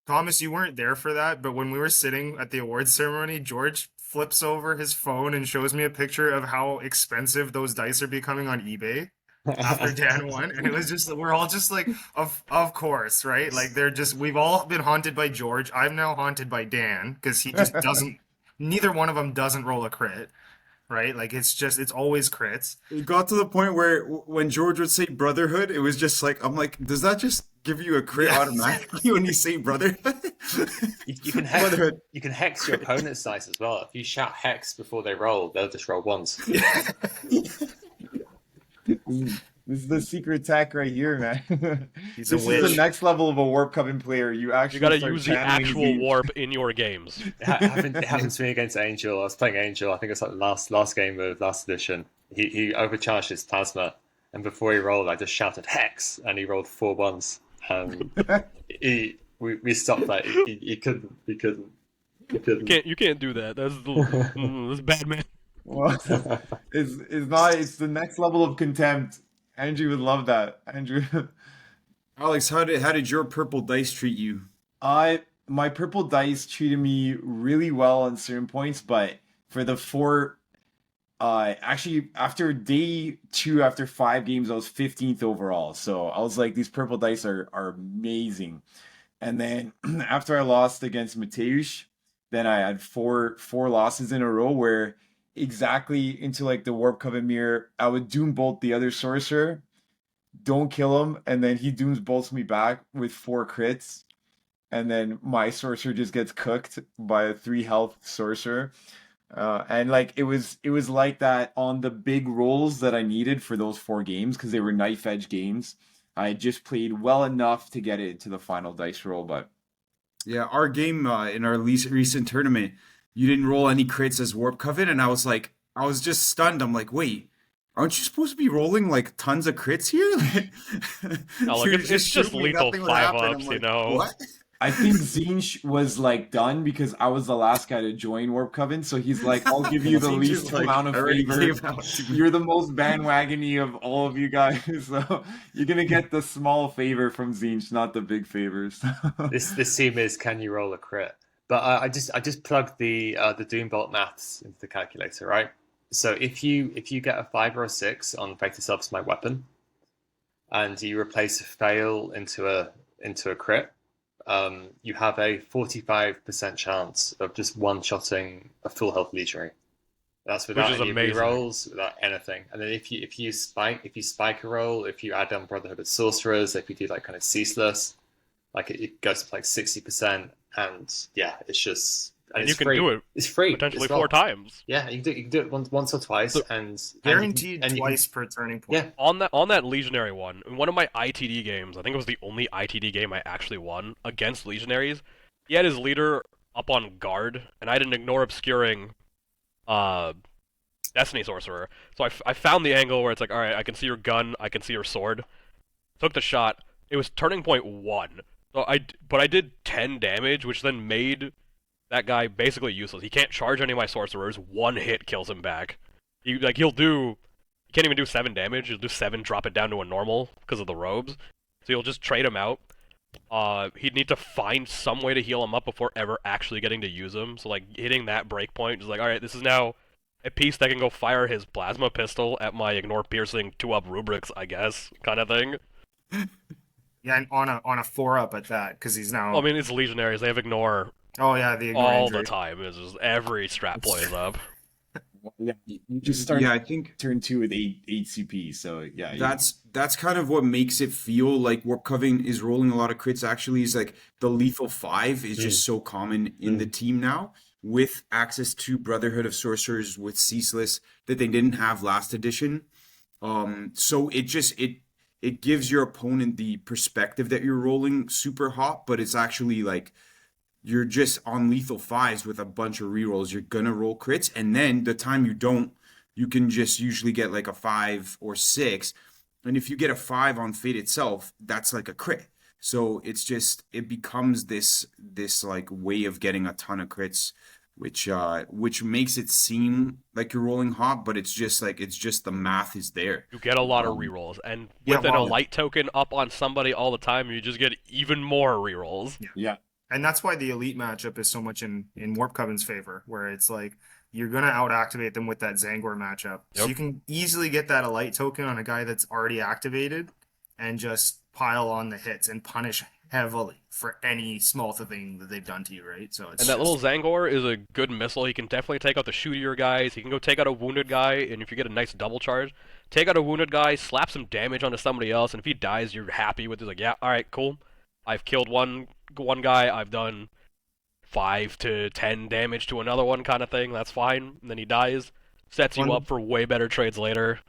Thomas, you weren't there for that, but when we were sitting at the awards ceremony, George flips over his phone and shows me a picture of how expensive those dice are becoming on eBay after Dan won, and it was just, we're all just like, of course, right? Like we've all been haunted by George. I'm now haunted by Dan because he just doesn't. Neither one of them doesn't roll a crit, right? Like it's always crits. it got to the point where when George would say Brotherhood, it was just like, I'm like, does that just give you a crit Yeah. automatically when you say Brotherhood? you can hex your opponent's dice as well. If you shout hex before they roll, they'll just roll ones. This is the secret tech right here, man. He's This a is the witch. next level of a Warp Coven player. You You actually gotta start use the channeling actual the warp in your games. It happened to me against Angel. I was playing Angel. I think it's like last game of last edition. He overcharged his plasma, and before he rolled, I just shouted hex, and he rolled 4 ones. We stopped that. He couldn't. You can't do that. That's bad, man. Well, it's not. It's the next level of contempt. Andrew would love that. Andrew, Alex, how did your purple dice treat you? my purple dice treated me really well on certain points, but for the four, actually after day two, after 5 games, I was 15th overall. So I was like, these purple dice are amazing. And then after I lost against Mateusz, then I had four losses in a row where exactly into like the Warp Coven mirror, I would doom bolt the other sorcerer, don't kill him, and then he dooms bolts me back with 4 crits, and then my sorcerer just gets cooked by a 3 health sorcerer. And like it was like that on the big rolls that I needed for those 4 games because they were knife edge games. I just played well enough to get it to the final dice roll, but Yeah, our game in our recent tournament, you didn't roll any crits as Warp Coven, and I was just stunned. I'm like, wait, aren't you supposed to be rolling like tons of crits here? No, like You're it's just assuming lethal nothing would 5 happen. I'm ups, you like, know. what? I think Zinch was like done because I was the last guy to join Warp Coven, so he's like, I'll give you the Zinch least is like, amount of I already favor. gave out to me. You're the most bandwagony of all of you guys, so you're gonna get the small favor from Zinch, not the big favors. This team is can you roll a crit? But I just plugged the Doombolt maths into the calculator, right? So if you get a 5 or a 6 on Fate Itself's my weapon, and you replace a fail into a crit, you have a 45% chance of just one-shotting a full health legionary. That's without is any amazing. rerolls, without anything. And then if you spike a roll, if you add on Brotherhood of Sorcerers, if you do like kind of ceaseless, like it goes to like 60%, and yeah, it's just And it's you can free. do it It's free potentially as well. 4 times. Yeah, you can do it once or twice, So- and Guaranteed and you can- twice per turning point. Yeah, On that Legionary one, in one of my ITD games, I think it was the only ITD game I actually won against Legionaries. He had his leader up on guard, and I had an ignore obscuring Destiny Sorcerer. So I found the angle where it's like, alright, I can see your gun, I can see your sword. Took the shot. It was turning point 1. But I did 10 damage, which then made that guy basically useless. He can't charge any of my sorcerers. 1 hit kills him back. He can't even do 7 damage. He'll do 7, drop it down to a normal because of the robes. So you'll just trade him out. He'd need to find some way to heal him up before ever actually getting to use him. So like hitting that breakpoint is like, alright, this is now a piece that can go fire his plasma pistol at my ignore piercing 2-up rubrics, I guess, kind of thing. Yeah, and on a 4-up at that, because he's now. Well, I mean, it's Legionaries. They have ignore Oh yeah, the ignore all injury. the time. It's just every strat plays up. Yeah, you just start Yeah, I think turn 2 with 8 CP, so yeah. that's kind of what makes it feel like Warp Coven is rolling a lot of crits. Actually, is like the lethal 5 is just so common in the team now, with access to Brotherhood of Sorcerers with Ceaseless that they didn't have last edition. So it gives your opponent the perspective that you're rolling super hot, but it's actually like you're just on lethal 5s with a bunch of rerolls. You're gonna roll crits, and then the time you don't, you can just usually get like a 5 or 6. And if you get a 5 on Fate Itself, that's like a crit. So it becomes this like way of getting a ton of crits, which makes it seem like you're rolling hot, but it's just the math is there. You get a lot of rerolls, and Yeah, with an well- Elite token up on somebody all the time, you just get even more rerolls. Yeah. And that's why the elite matchup is so much in Warp Coven's favor, where it's like you're gonna out activate them with that Zangor matchup. So Yep. you can easily get that Elite token on a guy that's already activated and just pile on the hits and punish heavily for any small thing that they've done to you, right? So it's And that little Zangor is a good missile. He can definitely take out the shootier guys. He can go take out a wounded guy, and if you get a nice double charge, take out a wounded guy, slap some damage onto somebody else, and if he dies, you're happy with it. Like, yeah, alright, cool. I've killed one guy, I've done 5 to 10 damage to another one kind of thing, that's fine. And then he dies, sets you One- up for way better trades later.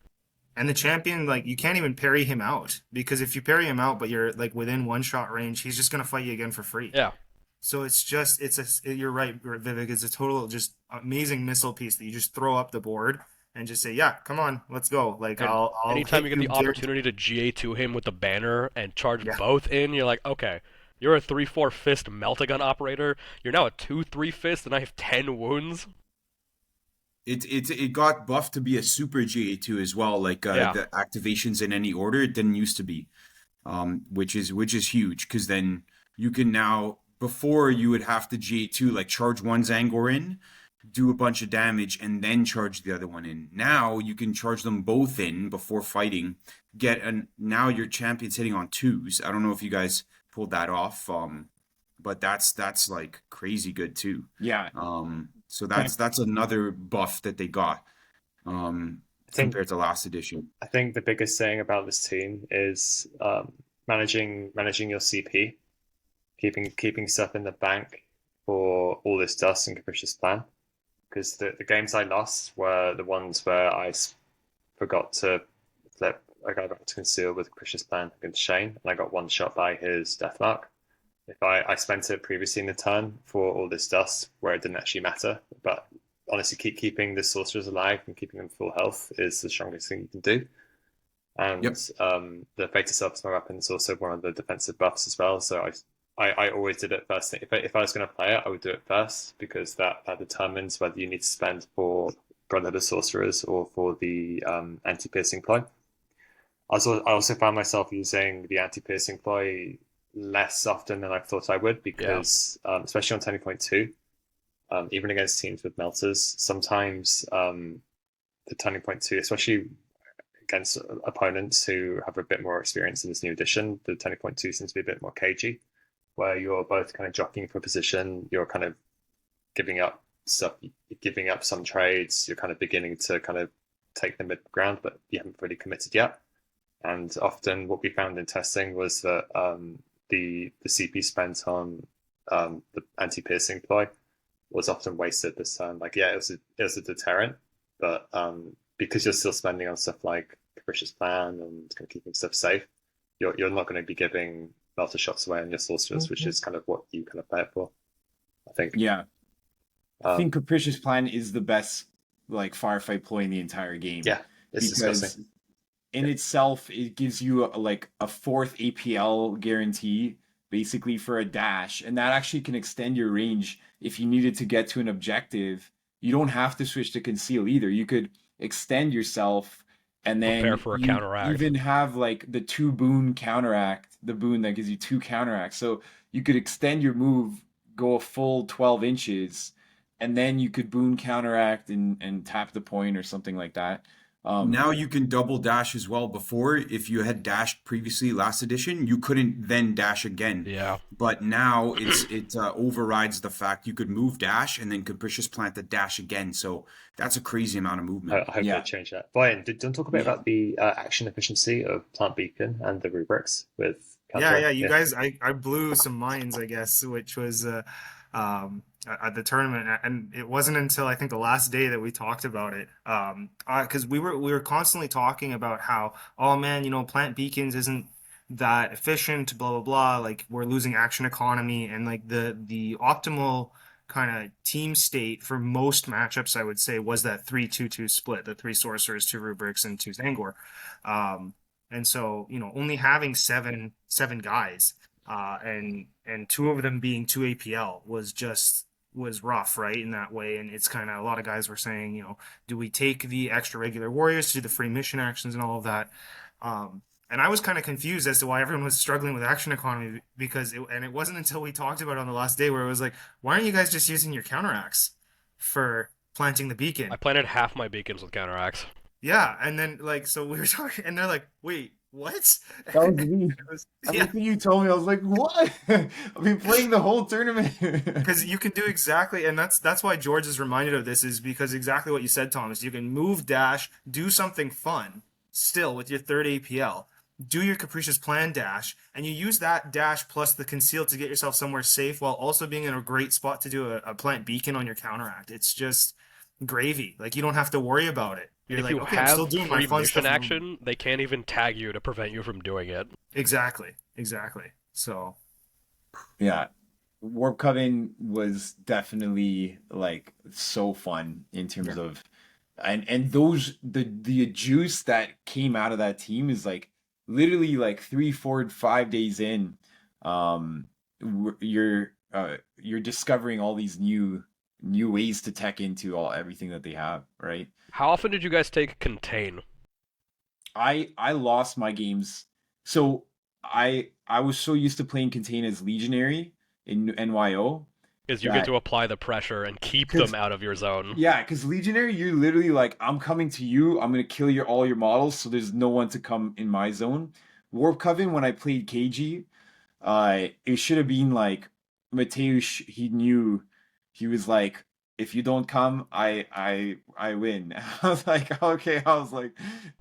And the champion, like, you can't even parry him out, because if you parry him out, but you're like within one shot range, he's just gonna fight you again for free. Yeah. So it's just, you're right, Vivek. It's a total just amazing missile piece that you just throw up the board and just say, yeah, come on, let's go. Like, And I'll anytime hit you get the you. opportunity to GA to him with the banner and charge Yeah. both in, you're like, okay, you're a 3-4 fist Meltagun operator. You're now a 2-3 fist, and I have 10 wounds. It got buffed to be a super GA2 as well. Like Yeah. the activations in any order, it didn't used to be, which is huge, because then you can now, before you would have to GA2 like charge one Zangor in, do a bunch of damage, and then charge the other one in. Now you can charge them both in before fighting. Now your champion's hitting on twos. I don't know if you guys pulled that off, but that's like crazy good too. Yeah. So that's another buff that they got, compared to last edition. I think the biggest thing about this team is managing your CP, keeping stuff in the bank for all this dust and capricious plan. Because the games I lost were the ones where I forgot to flip. I got to conceal with capricious plan against Shane, and I got one shot by his death mark. If I spent it previously in the turn for all this dust where it didn't actually matter, but honestly, keeping the sorcerers alive and keeping them full health is the strongest thing you can do. And the Beta Subsmog weapon is also one of the defensive buffs as well. So I always did it first thing. If I was going to play it, I would do it first, because that determines whether you need to spend for Brotherhood of Sorcerers or for the anti-piercing ploy. I also found myself using the anti-piercing ploy less often than I thought I would, because especially on 10.2, even against teams with melters, sometimes the turning point 2, especially against opponents who have a bit more experience in this new edition, the turning point 2 seems to be a bit more cagey, where you're both kind of jockeying for position, you're kind of giving up stuff, giving up some trades, you're kind of beginning to kind of take the mid ground, but you haven't really committed yet. And often what we found in testing was that the CP spent on the anti-piercing ploy was often wasted this turn. Like, yeah, it was a deterrent, but because you're still spending on stuff like Capricious Plan and kind of keeping stuff safe, you're not going to be giving melter shots away on your sorcerers, which is kind of what you kind of play it for, I think. Yeah. I think Capricious Plan is the best like firefight ploy in the entire game. Yeah, it's disgusting. In itself, it gives you like a 4th APL guarantee, basically, for a dash, and that actually can extend your range if you needed to get to an objective. You don't have to switch to conceal either. You could extend yourself, and then prepare for a counteract. Even have like the 2 boon counteract, the boon that gives you 2 counteracts. So you could extend your move, go a full 12 inches, and then you could boon counteract and tap the point or something like that. Now you can double dash as well. Before, if you had dashed previously last edition, you couldn't then dash again. Yeah. But now it overrides the fact you could move dash and then Capricious Plant the dash again. So that's a crazy amount of movement. I hope they change that. Voyin, don't talk a bit about the action efficiency of Plant Beacon and the rubrics with. Yeah. You guys, I blew some minds, I guess, which was at the tournament, and it wasn't until I think the last day that we talked about it, because we were constantly talking about how, oh man, Plant Beacons isn't that efficient, blah blah blah, like we're losing action economy, and like the optimal kind of team state for most matchups, I would say, was that 3-2-2 split, the 3 sorcerers, 2 rubrics, and 2 Zangor. And so, only having seven guys, and 2 of them being 2 APL was rough, right, in that way. And it's kind of, a lot of guys were saying, do we take the extra regular warriors to do the free mission actions and all of that? And I was kind of confused as to why everyone was struggling with action economy, because it wasn't until we talked about it on the last day where it was like, why aren't you guys just using your counteracts for planting the beacon? I planted half my beacons with counteracts. Yeah, and then so we were talking, and they're like, wait, what? That was me. Everything you told me, I was like, what? I've been playing the whole tournament. Because you can do exactly, and that's why George is reminded of this, is because exactly what you said, Thomas. You can move, dash, do something fun still with your 3rd APL, do your Capricious Plan dash, and you use that dash plus the conceal to get yourself somewhere safe while also being in a great spot to do a plant beacon on your counteract. It's just gravy. Like, you don't have to worry about it. You're If like, you okay, I'm still have doing my free fun mission stuff. action, they can't even tag you to prevent you from doing it. Exactly. So Yeah. Warp Coven was definitely like so fun in yeah, terms of and those the juice that came out of that team is like literally like 3, 4, 5 days in, you're discovering all these new ways to tech into all everything that they have, right? How often did you guys take contain? I lost my games. So I was so used to playing Contain as Legionary in NYO Because you get that to apply the pressure and keep them because out of your zone. yeah, because Legionary, you're literally like, I'm coming to you, I'm gonna kill all your models, so there's no one to come in my zone. Warp Coven, when I played KG, it should have been like Mateusz, he knew he was like, if you don't come, I win. I was like, okay, I was like,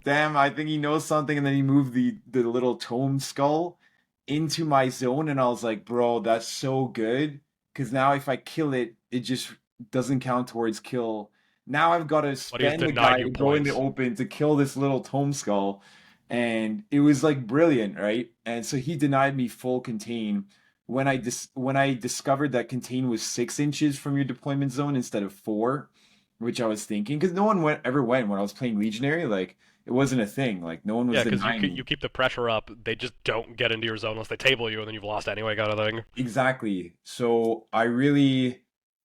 damn, I think he knows something, and then he moved the little tome skull into my zone, and I was like, bro, that's so good. Because now if I kill it, it just doesn't count towards kill. Now I've got to But he's spend the guy denied you to go in the points. open to kill this little tome skull, and it was like brilliant, right? And so he denied me full contain when I discovered that contain was 6 inches from your deployment zone instead of 4, which I was thinking because no one ever went when I was playing Legionary. Like it wasn't a thing. Like no one was Yeah, because denying you me. keep the pressure up, they just don't get into your zone unless they table you, and then you've lost anyway, kind of thing. Exactly. So I really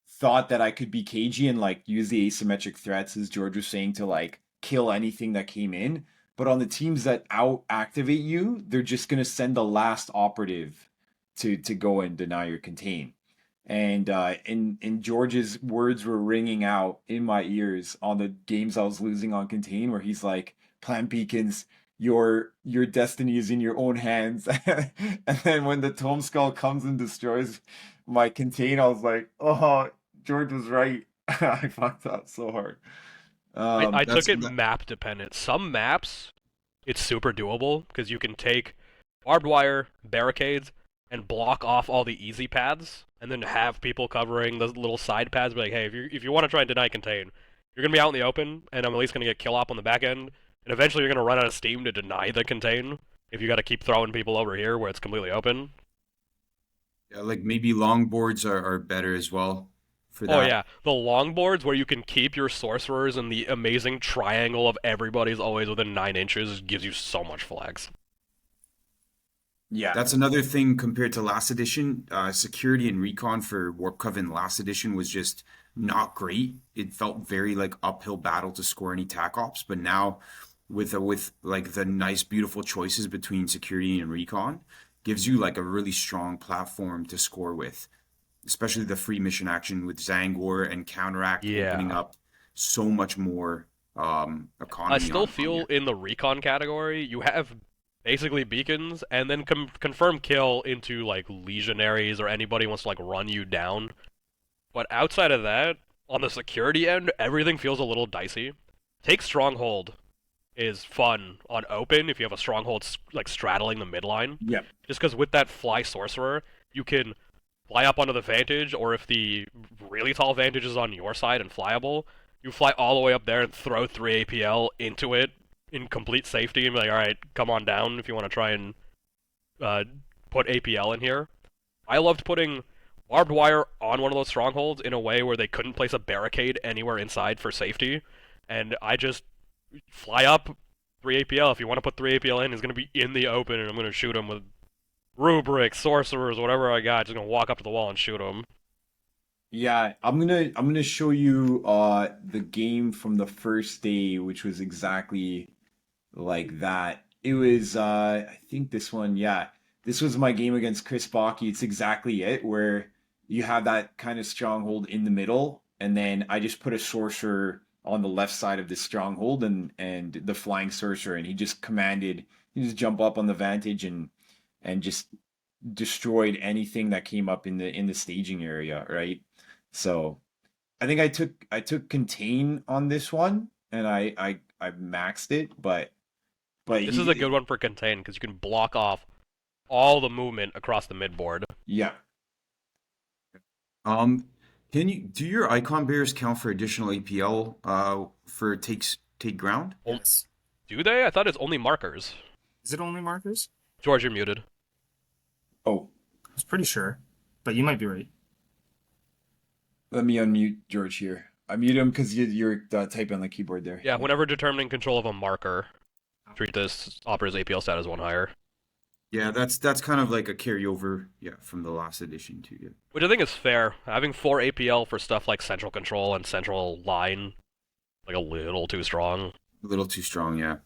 thought that I could be cagey and like use the asymmetric threats, as George was saying, to like kill anything that came in. But on the teams that out activate you, they're just gonna send the last operative to go and deny your contain. And in George's words were ringing out in my ears on the games I was losing on contain, where he's like, "Plant beacons, your destiny is in your own hands." And then when the Tome Skull comes and destroys my contain, I was like, "Oh, George was right." I fucked up so hard. I took That's it that, map dependent. Some maps, it's super doable, because you can take barbed wire, barricades, and block off all the easy paths, and then have people covering the little side paths. Be like, hey, if you want to try and deny contain, you're gonna be out in the open, and I'm at least gonna get kill op on the back end, and eventually you're gonna run out of steam to deny the contain. If you got to keep throwing people over here where it's completely open. yeah, like maybe longboards are better as well for Oh that. yeah, the longboards where you can keep your sorcerers and the amazing triangle of everybody's always within 9 inches gives you so much flags. Yeah, That's another thing compared to last edition. Security and recon for Warp Coven last edition was just not great. It felt very like uphill battle to score any tac ops. But now, with like the nice, beautiful choices between security and recon, gives you like a really strong platform to score with. Especially the free mission action with Zangor and Counteract opening Yeah. up so much more I economy still on feel your. in the recon category, you have basically beacons, and then confirm kill into like legionaries or anybody who wants to like run you down. But outside of that, on the security end, everything feels a little dicey. Take Stronghold is fun on open if you have a stronghold like straddling the midline. yeah, Just because with that fly sorcerer, you can fly up onto the vantage, or if the really tall vantage is on your side and flyable, you fly all the way up there and throw 3 APL into it in complete safety and be like, alright, come on down if you want to try and uh, put APL in here. I loved putting barbed wire on one of those strongholds in a way where they couldn't place a barricade anywhere inside for safety, and I just fly up 3 APL. If you want to put 3 APL in, he's going to be in the open, and I'm going to shoot him with rubrics, sorcerers, whatever I got. Just going to walk up to the wall and shoot him. yeah. I'm gonna show you the game from the first day, which was exactly like that. It was I think this one, yeah. This was my game against Chris Baki. It's exactly it, where you have that kind of stronghold in the middle, and then I just put a sorcerer on the left side of this stronghold and the flying sorcerer, and he just jump up on the vantage and just destroyed anything that came up in the staging area, right? So I think I took contain on this one and I maxed it, but This is a good one for contain because you can block off all the movement across the midboard. yeah. Um, can you do your icon bears count for additional APL for take ground? Oh, Yes. do they? I thought it's only markers. Is it only markers? George, you're muted. Oh, I was pretty sure, but you might be right. let me unmute George here. I mute him because you're typing on the keyboard there. Yeah, whenever determining control of a marker, treat this opera's APL status 1 higher. Yeah, that's kind of like a carryover, from the last edition too. Yeah. Which I think is fair. Having 4 APL for stuff like central control and central line, like a little too strong. A little too strong, yeah.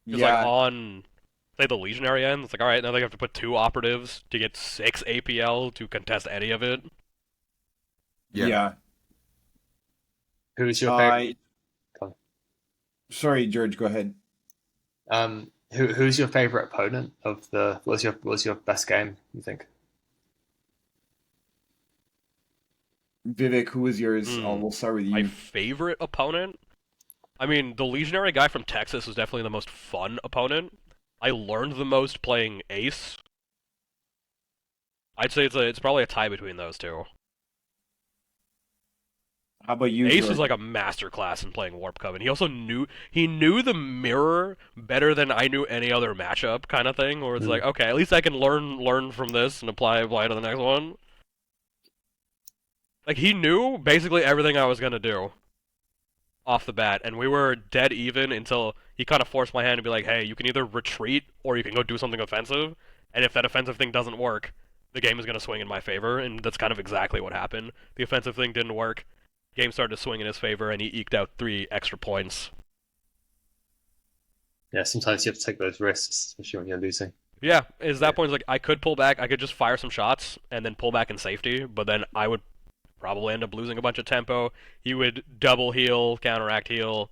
Because like on, say, the Legionary end, it's like, alright, now they have to put 2 operatives to get 6 APL to contest any of it. Yeah. Who's your favorite? Sorry, George, go ahead. Who's your favorite opponent of the? What's your best game, you think? Vivek, who was yours? We'll start with you. My favorite opponent? I mean, the Legionary guy from Texas was definitely the most fun opponent. I learned the most playing Ace. I'd say it's probably a tie between those two. How about you, Ace George? was like a masterclass in playing Warpcoven. He also knew the mirror better than I knew any other matchup, kind of thing. Where it's like, okay, at least I can learn from this and apply to the next one. Like he knew basically everything I was gonna do off the bat, and we were dead even until he kind of forced my hand to be like, hey, you can either retreat or you can go do something offensive, and if that offensive thing doesn't work, the game is gonna swing in my favor, and that's kind of exactly what happened. The offensive thing didn't work. Game started to swing in his favor, and he eked out 3 extra points. Yeah, sometimes you have to take those risks, especially when you're losing. Yeah, at that point, it's like I could pull back, I could just fire some shots and then pull back in safety, but then I would probably end up losing a bunch of tempo. He would double heal, counteract heal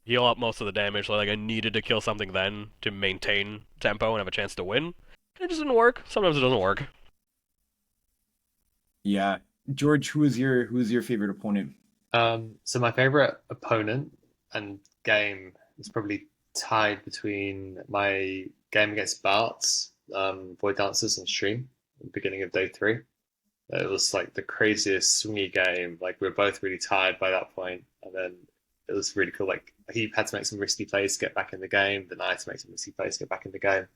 up most of the damage. So like I needed to kill something then to maintain tempo and have a chance to win. It just didn't work. Sometimes it doesn't work. Yeah, George, who was your favorite opponent? So my favorite opponent and game is probably tied between my game against Bart's Void Dancers on stream at the beginning of day 3. It was like the craziest swingy game. Like we were both really tired by that point, and then it was really cool. Like he had to make some risky plays to get back in the game, then I had to make some risky plays to get back in the game.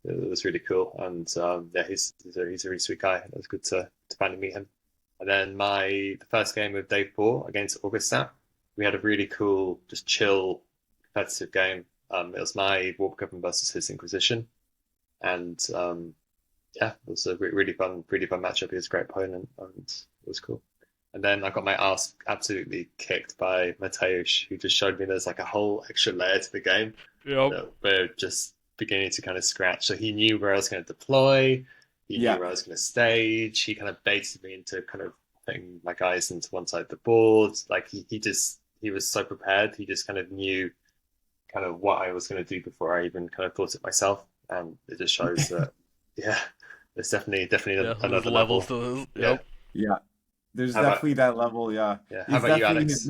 It was really cool, and he's a really sweet guy. It was good to finally meet him. And then the first game with Dave 4 against Augustat, we had a really cool, just chill, competitive game. It was my Warpcoven versus his Inquisition, and it was a really fun matchup. He was a great opponent, and it was cool. And then I got my ass absolutely kicked by Mateusz, who just showed me there's like a whole extra layer to the game. Yep. That we're just beginning to kind of scratch. So he knew where I was going to deploy. He knew where I was going to stage. He kind of baited me into kind of putting my guys into one side of the board. Like he was so prepared. He just kind of knew kind of what I was going to do before I even kind of thought it myself. And it just shows that, there's definitely another level. Yeah. There's definitely that level, yeah. How about you, Alex?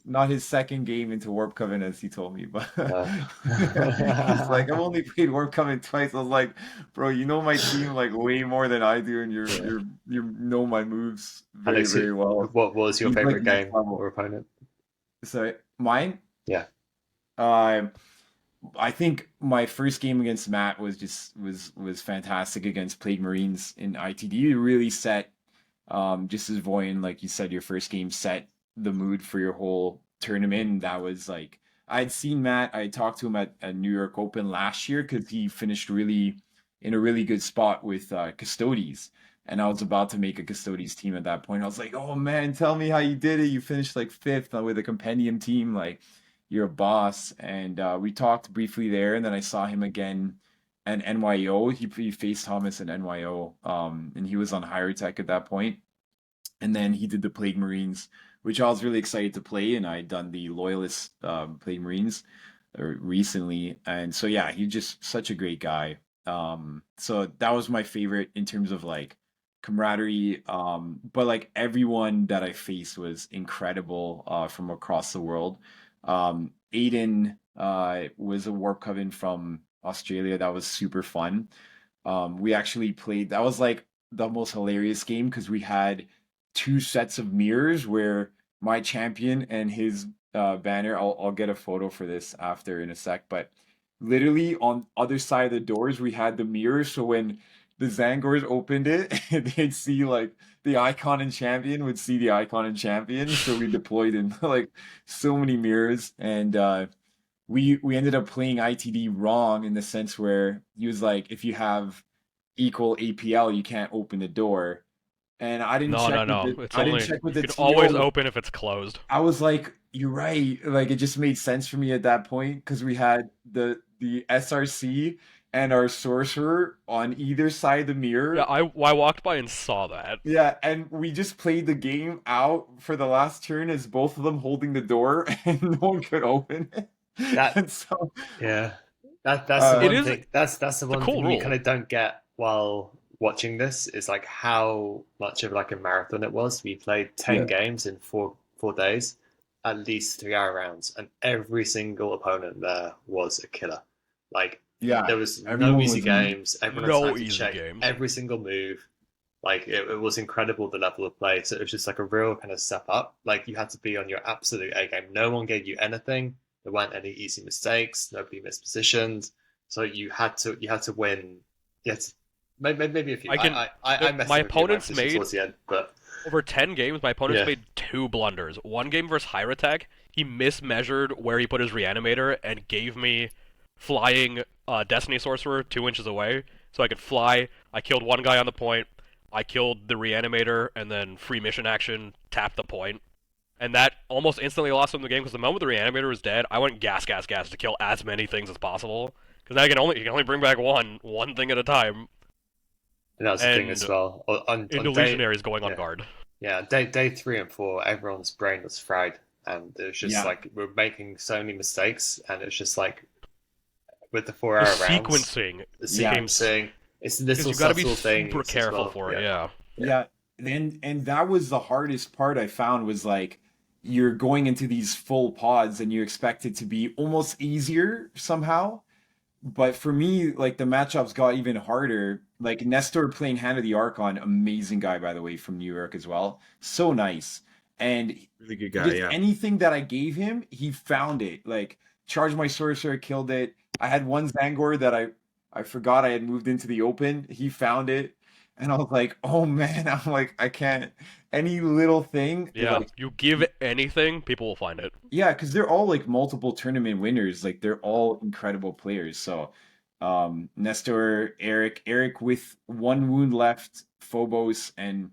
Not his second game into Warpcoven, as he told me, but he's like, I've only played Warpcoven twice. I was like, bro, you know my team like way more than I do, and you know my moves very, Alex, very well. What was your favorite like, game or opponent? So mine? Yeah. I think my first game against Matt was fantastic against Plague Marines in ITD. You really set just as Voyin, like you said, your first game set the mood for your whole tournament. And that was like, I'd seen Matt, I talked to him at New York Open last year because he finished in a really good spot with Custodes. And I was about to make a Custodes team at that point. I was like, oh man, tell me how you did it. You finished like 5th with a compendium team. Like, you're a boss. And we talked briefly there. And then I saw him again and NYO. He faced Thomas in NYO, and he was on higher tech at that point. And then he did the Plague Marines, which I was really excited to play. And I had done the Loyalist Plague Marines recently. And so, yeah, he's just such a great guy. So that was my favorite in terms of like camaraderie. But like everyone that I faced was incredible from across the world. Aiden was a Warpcoven from Australia. That was super fun. We actually played, that was like the most hilarious game because we had 2 sets of mirrors where my champion and his banner. I'll get a photo for this after in a sec, but literally on other side of the doors we had the mirror, so when the Zangors opened it, they'd see like the icon and champion would see the icon and champion. So we deployed in like so many mirrors, and we ended up playing ITD wrong in the sense where he was like, if you have equal APL, you can't open the door. And I didn't No, check no, with no. the It's I didn't only check with you the can always TO. open if it's closed. I was like, you're right. Like it just made sense for me at that point because we had the SRC and our sorcerer on either side of the Yeah, mirror. I walked by and saw that. Yeah, and we just played the game out for the last turn as both of them holding the door and no one could open it. That And so Yeah, that's the uh It one is thing. That's the it's a one cool thing you kind rule. of don't get while watching this is like how much of like a marathon it was. We played yeah, 10 games in four days, at least 3 hour rounds, and every single opponent there was a killer. Like yeah, there was no everyone easy was on. games. Everyone had No time to easy check games. every single move. Like it was incredible the level of play. So it was just like a real kind of step up. Like you had to be on your absolute A game. No one gave you anything. There weren't any easy mistakes. Nobody missed positions. So you had to win. Yes, maybe a few. I can. I messed My up a few of my opponents positions made towards the end, but over 10 games. My opponents yeah, made 2 blunders. One game versus Hyrotech, he mismeasured where he put his reanimator and gave me flying Destiny Sorcerer 2 inches away, so I could fly. I killed one guy on the point. I killed the reanimator, and then free mission action tapped the point. And that almost instantly lost him the game because the moment the reanimator was dead, I went gas, gas, gas to kill as many things as possible. Because I can only you can only bring back one thing at a time, and that's the thing as and well. On into day Legionary is going on yeah guard. yeah day 3 and 4, everyone's brain was fried, and it was just Yeah, like we're making so many mistakes, and it's just like with the The 4 hour rounds, sequencing the yeah, became sequencing, it's because little you got to be subtle super things as careful well. for it. Yeah, Yeah, yeah. yeah. And that was the hardest part I found was like you're going into these full pods and you expect it to be almost easier somehow. But for me, like the matchups got even harder. Like Nestor playing Hand of the Archon, amazing guy by the way from New York as well. So nice. And Really good guy. just Yeah. anything that I gave him, he found it. Like charged my sorcerer, killed it. I had one Zangor that I forgot I had moved into the open. He found it. And I was like, oh man, I'm like, I can't any little thing yeah. like You give anything, people will find it. yeah, because they're all like multiple tournament winners. Like they're all incredible players. So Nestor, Eric with 1 wound left, Phobos, and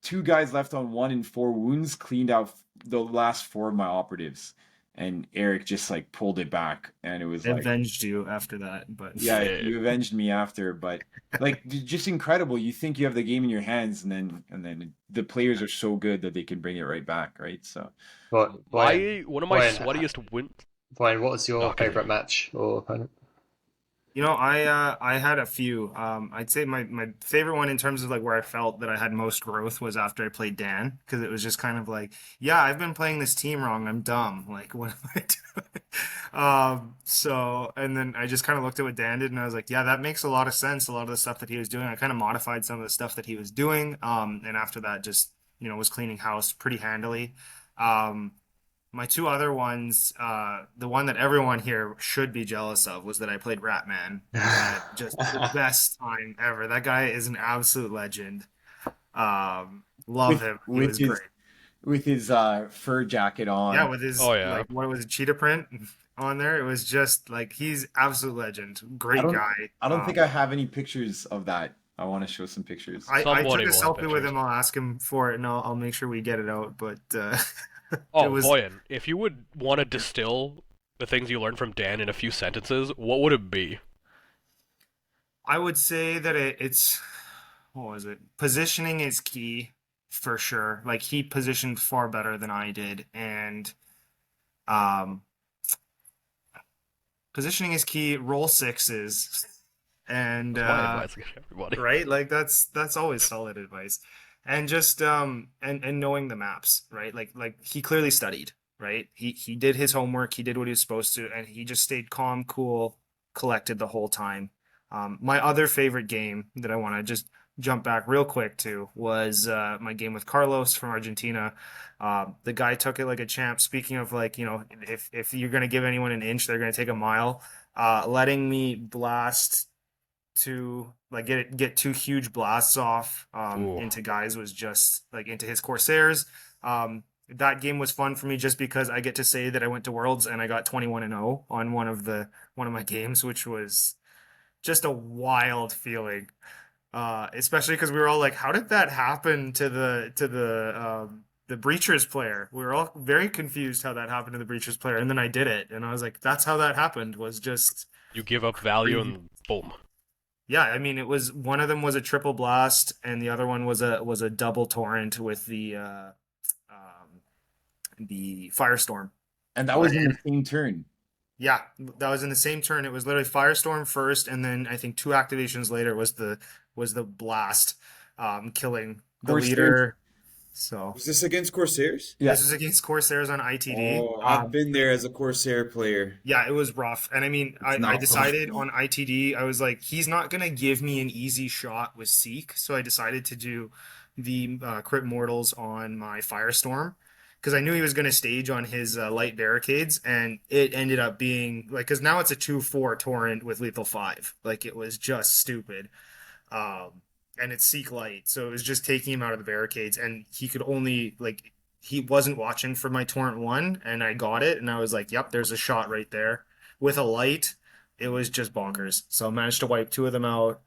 2 guys left on 1 and 4 wounds, cleaned out the last 4 of my operatives. And Eric just like pulled it back. And it was like, Avenged you after that, but yeah, Yeah, you avenged me after, but like just incredible. You think you have the game in your hands, and then the players are so good that they can bring it right back, right? So But one of my sweatiest wins. Brian, what was your Oh, continue. favorite match or opponent? I had a few. I'd say my favorite one in terms of like where I felt that I had most growth was after I played Dan, because it was just kind of like, yeah, I've been playing this team wrong. I'm dumb. Like, what am I doing? So and then I just kind of looked at what Dan did and I was like, yeah, that makes a lot of sense. A lot of the stuff that he was doing, I kind of modified some of the stuff that he was doing. And after that, just was cleaning house pretty handily. Um, my 2 other ones, the one that everyone here should be jealous of was that I played Ratman. Just the best time ever. That guy is an absolute legend. Love with him. He with was his great. with his fur jacket Yeah, on. with his Oh yeah. like what was it, cheetah print on there. It was just like he's absolute legend. I Great don't guy. I don't think I have any pictures of that. I want to show some pictures. I took Somebody a will have selfie with pictures. him. I'll ask him for it and I'll make sure we get it out. But it Oh, was Voyin, if you would want to distill the things you learned from Dan in a few sentences, what would it be? I would say that it's what was it? Positioning is key for sure. Like he positioned far better than I did, and um, positioning is key. Roll sixes, and That's my advice to everybody. right, like that's always solid advice, and just and knowing the maps, right? Like he clearly studied, right? He did his homework. He did what he was supposed to, and he just stayed calm, cool, collected the whole time. My other favorite game that I want to just jump back real quick to was my game with Carlos from Argentina. The guy took it like a champ. Speaking of like, if you're gonna give anyone an inch, they're gonna take a mile. Letting me blast to like get two huge blasts off Ooh. into guys was just like into his Corsairs. That game was fun for me just because I get to say that I went to Worlds and I got 21-0 on one of my games, which was just a wild feeling. Especially because we were all like, "How did that happen to the Breachers player?" We were all very confused how that happened to the Breachers player, and then I did it, and I was like, "That's how that happened." Was just You give up value crazy. and boom. Yeah, I mean, it was one of them was a triple blast, and the other one was a double torrent with the firestorm. And that was in the same turn. Yeah, that was in the same turn. It was literally firestorm first, and then I think two activations later was the blast, killing the Corsairs. leader. So Was this against Corsairs? Yeah. this was against Corsairs on ITD. Oh, I've been there as a Corsair player. Yeah, it was rough. And I mean, It's I not decided fun. on ITD, I was like, he's not going to give me an easy shot with Seek. So I decided to do the Crypt Mortals on my Firestorm because I knew he was going to stage on his light barricades. And it ended up being like, because now it's a 2/4 torrent with lethal 5. Like, it was just stupid. And it's Seek Light, so it was just taking him out of the barricades, and he could only like he wasn't watching for my torrent one, and I got it, and I was like, "Yep, there's a shot right there." With a light, it was just bonkers. So I managed to wipe two of them out.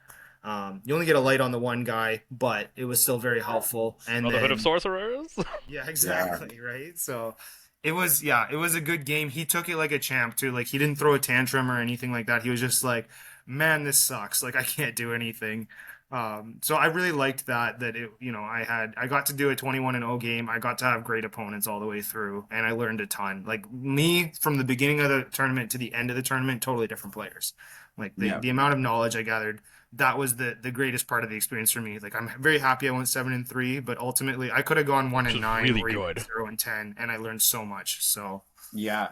You only get a light on the one guy, but it was still very helpful. And Brotherhood of then Sorcerers? yeah, exactly, right? So it was a good game. He took it like a champ too. Like he didn't throw a tantrum or anything like that. He was just like, "Man, this sucks. Like I can't do anything." So I really liked that I got to do a 21-0 game. I got to have great opponents all the way through, and I learned a ton. Like me from the beginning of the tournament to the end of the tournament, totally different players. Like the Yeah. the amount of knowledge I gathered, that was the greatest part of the experience for me. Like I'm very happy I went 7-3, but ultimately I could have gone one Which and is nine really or even good. 0-10, and I learned so much. So Yeah.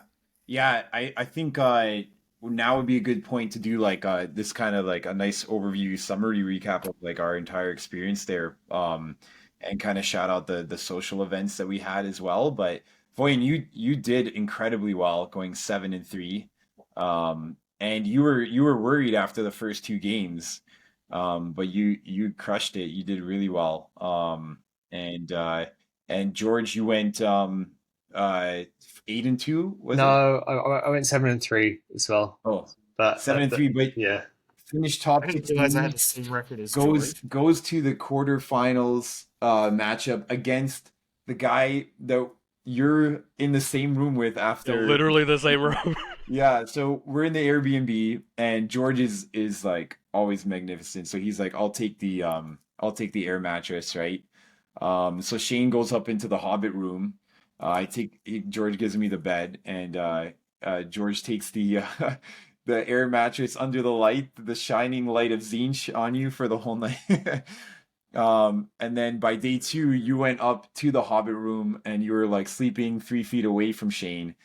Yeah, I think now would be a good point to do like this kind of like a nice overview summary recap of like our entire experience there. And kind of shout out the social events that we had as well. But Voyin, you did incredibly well going 7-3. And you were worried after the first two games. But you crushed it. You did really well. And and George, you went uh 8-2, was it? No, I went 7-3 as well, Oh, but 7-3, but yeah, finished I top didn't realize I had 16, the same record as goes George. goes to the quarterfinals matchup against the guy that you're in the same room with They're after. literally the same room. Yeah, so we're in the Airbnb and George is like always magnificent. So he's like, I'll take the air mattress, right? So Shane goes up into the Hobbit room. George gives me the bed, and George takes the the air mattress under the light, the shining light of Zinch on you for the whole night. And then by day two, you went up to the Hobbit room and you were like sleeping 3 feet away from Shane.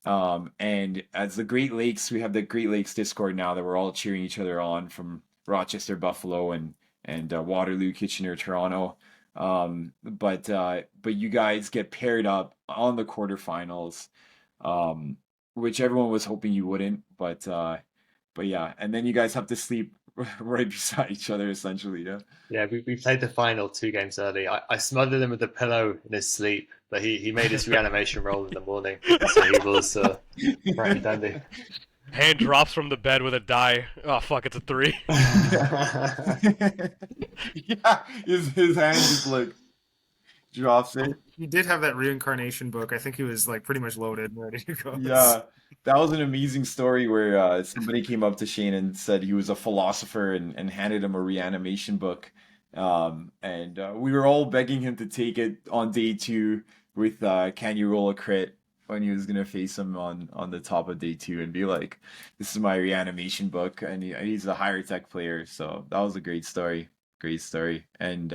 And as the Great Lakes, we have the Great Lakes Discord now that we're all cheering each other on from Rochester, Buffalo, and Waterloo, Kitchener, Toronto. But you guys get paired up on the quarterfinals, um, which everyone was hoping you wouldn't. But yeah, and then you guys have to sleep right beside each other essentially. Yeah. yeah. We played the final 2 games early. I smothered him with a pillow in his sleep, but he made his reanimation roll in the morning, so he was bright and dandy. Hand drops from the bed with a die. Oh fuck, it's a 3. Yeah, his hand just like drops it. He did have that reincarnation book. I think he was like pretty much loaded and ready to go. Yeah, that was an amazing story where somebody came up to Shane and said he was a philosopher and handed him a reanimation book. And we were all begging him to take it on day two with Can You Roll a Crit when he was gonna face him on the top of day two and be like, "This is my reanimation book," and he's a higher tech player, so that was a great story. And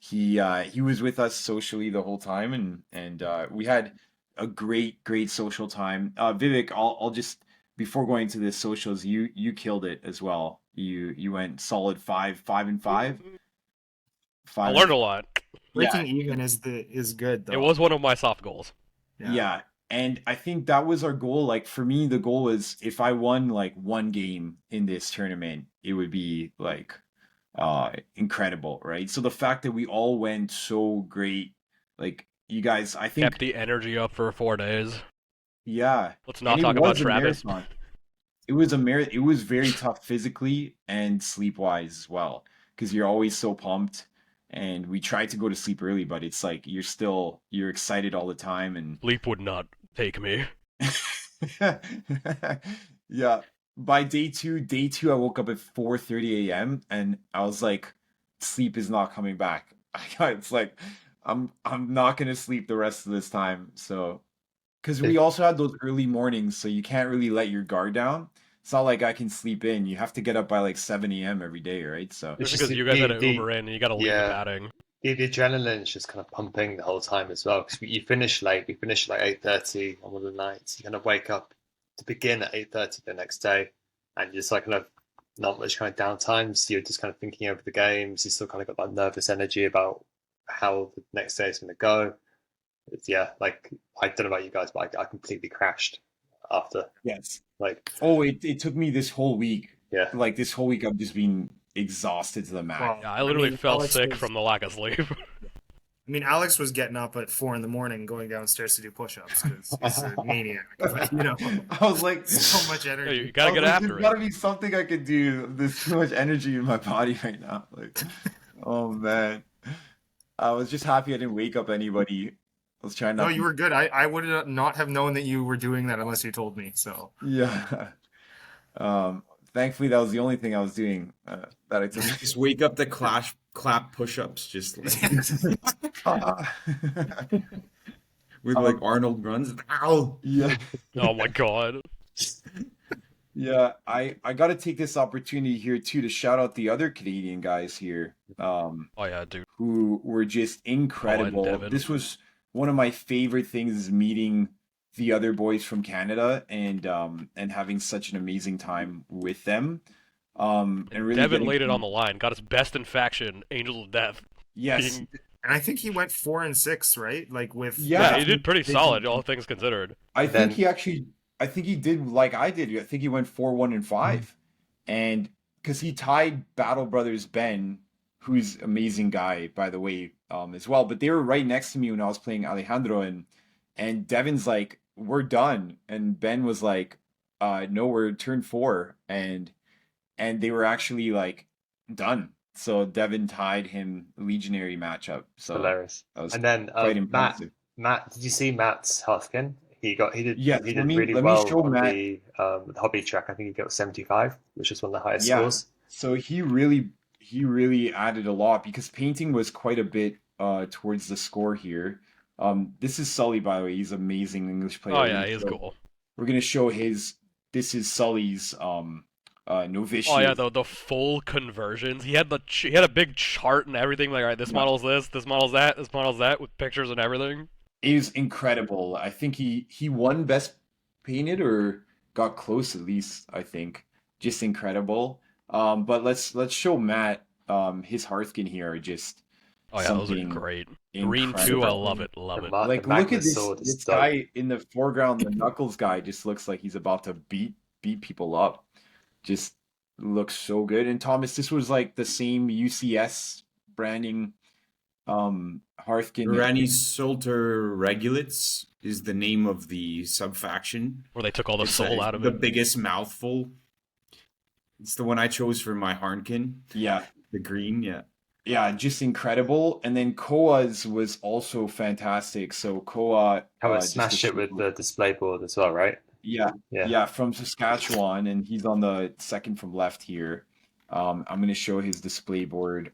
he was with us socially the whole time, and we had a great social time. Vivek, I'll just before going to the socials, you killed it as well. You went solid 5 and 5. I 5 learned a lot. Breaking even is good though. It was one of my soft goals. Yeah. And I think that was our goal. Like for me, the goal was if I won like one game in this tournament, it would be like incredible, right? So the fact that we all went so great, like you guys, I think Kept the energy up for 4 days. yeah. Let's And not it talk about was a Travis. marathon. It was it was very tough physically and sleep wise as well because you're always so pumped and we tried to go to sleep early but it's like you're excited all the time and Sleep would not take me. yeah, by day 2 I woke up at 4:30 a.m. and I was like sleep is not coming back. It's like I'm not going to sleep the rest of this time. So because we also had those early mornings, so you can't really let your guard down. It's not like I can sleep in. You have to get up by like 7 a.m. every day, right? So It's Just just because you guys had to Uber in and you got to leave the yeah. padding. The adrenaline's just kind of pumping the whole time as well because you finish late. We finished like 8:30 on one of the nights. You kind of wake up to begin at 8:30 the next day, and you're just like kind of not much kind of downtime. So you're just kind of thinking over the games. You still kind of got that nervous energy about how the next day is going to go. Yeah, like I don't know about you guys, but I completely crashed after. yes. Like, Oh, it took me this whole week. yeah, Like this whole week, I've just been exhausted to the max. Well, Yeah, I literally mean, fell Alex sick was- from the lack of sleep. I mean, Alex was getting up at 4 a.m. going downstairs to do push-ups because he's a maniac. But, you know, I was like, so much Yeah, energy. you gotta get after there's it. gotta be something I could do. There's too much energy in my body right now. Like, oh man, I was just happy I didn't wake up anybody. I was trying No, not. you were good. I would not have known that you were doing that unless you told me. So Yeah. Thankfully, that was the only thing I was doing that I took. Just wake up to clap push-ups, just like with like Arnold runs. Ow! Yeah, Oh my god. yeah. I got to take this opportunity here too to shout out the other Canadian guys here, Oh yeah, dude. who were just incredible. Devin. This was one of my favorite things is meeting the other boys from Canada and having such an amazing time with them. And really Devin getting laid it to- on the line. Got his best in faction, Angels of Death. Yes. Being- and I think he went 4-6, right? Like with Yeah. yeah, he did pretty They- solid, all things considered. I Then- think I think he did like I did. I think he went 4-1-5, and because he tied Battle Brothers Ben, who's amazing guy by the way, as well. But they were right next to me when I was playing Alejandro, and Devin's like, "We're done," and Ben was like, "No, we're turn 4," and they were actually like done. So Devin tied him Legionary matchup. So hilarious. that was And then quite impressive. Matt, did you see Matt's Hearthkin? He did Yes, he let did me- really let me well show on Matt. the hobby track. I think he got 75, which is one of the highest Yeah. scores. So he really added a lot because painting was quite a bit towards the score here. This is Sully, by the way. He's an amazing English player. Oh yeah, he's cool. We're gonna show his. This is Sully's novitiate. Oh yeah, the full conversions. He had he had a big chart and everything. Like, all right, this Yeah. model's this model's that, this model's that, with pictures and everything. It was incredible. I think he won best painted or got close at least. I think just incredible. But let's show Matt his Hearthkin here. Are just Oh yeah, those are something great. Green too, I love it, love it. The like look Magna at this sword is this dope. guy in the foreground. The Knuckles guy just looks like he's about to beat people up. Just looks so good. And Thomas, this was like the same UCS branding Hearthkin. Rani Solter Regulates is the name of the subfaction. Where they took all the It's soul out of the it. biggest mouthful. It's the one I chose for my Harnkin. Yeah. The green, yeah. Yeah, just incredible. And then Koa's was also fantastic. So Koa How it just smashed it with the display board as well, right? yeah, Yeah. yeah, from Saskatchewan, and he's on the second from left here. I'm going to show his display board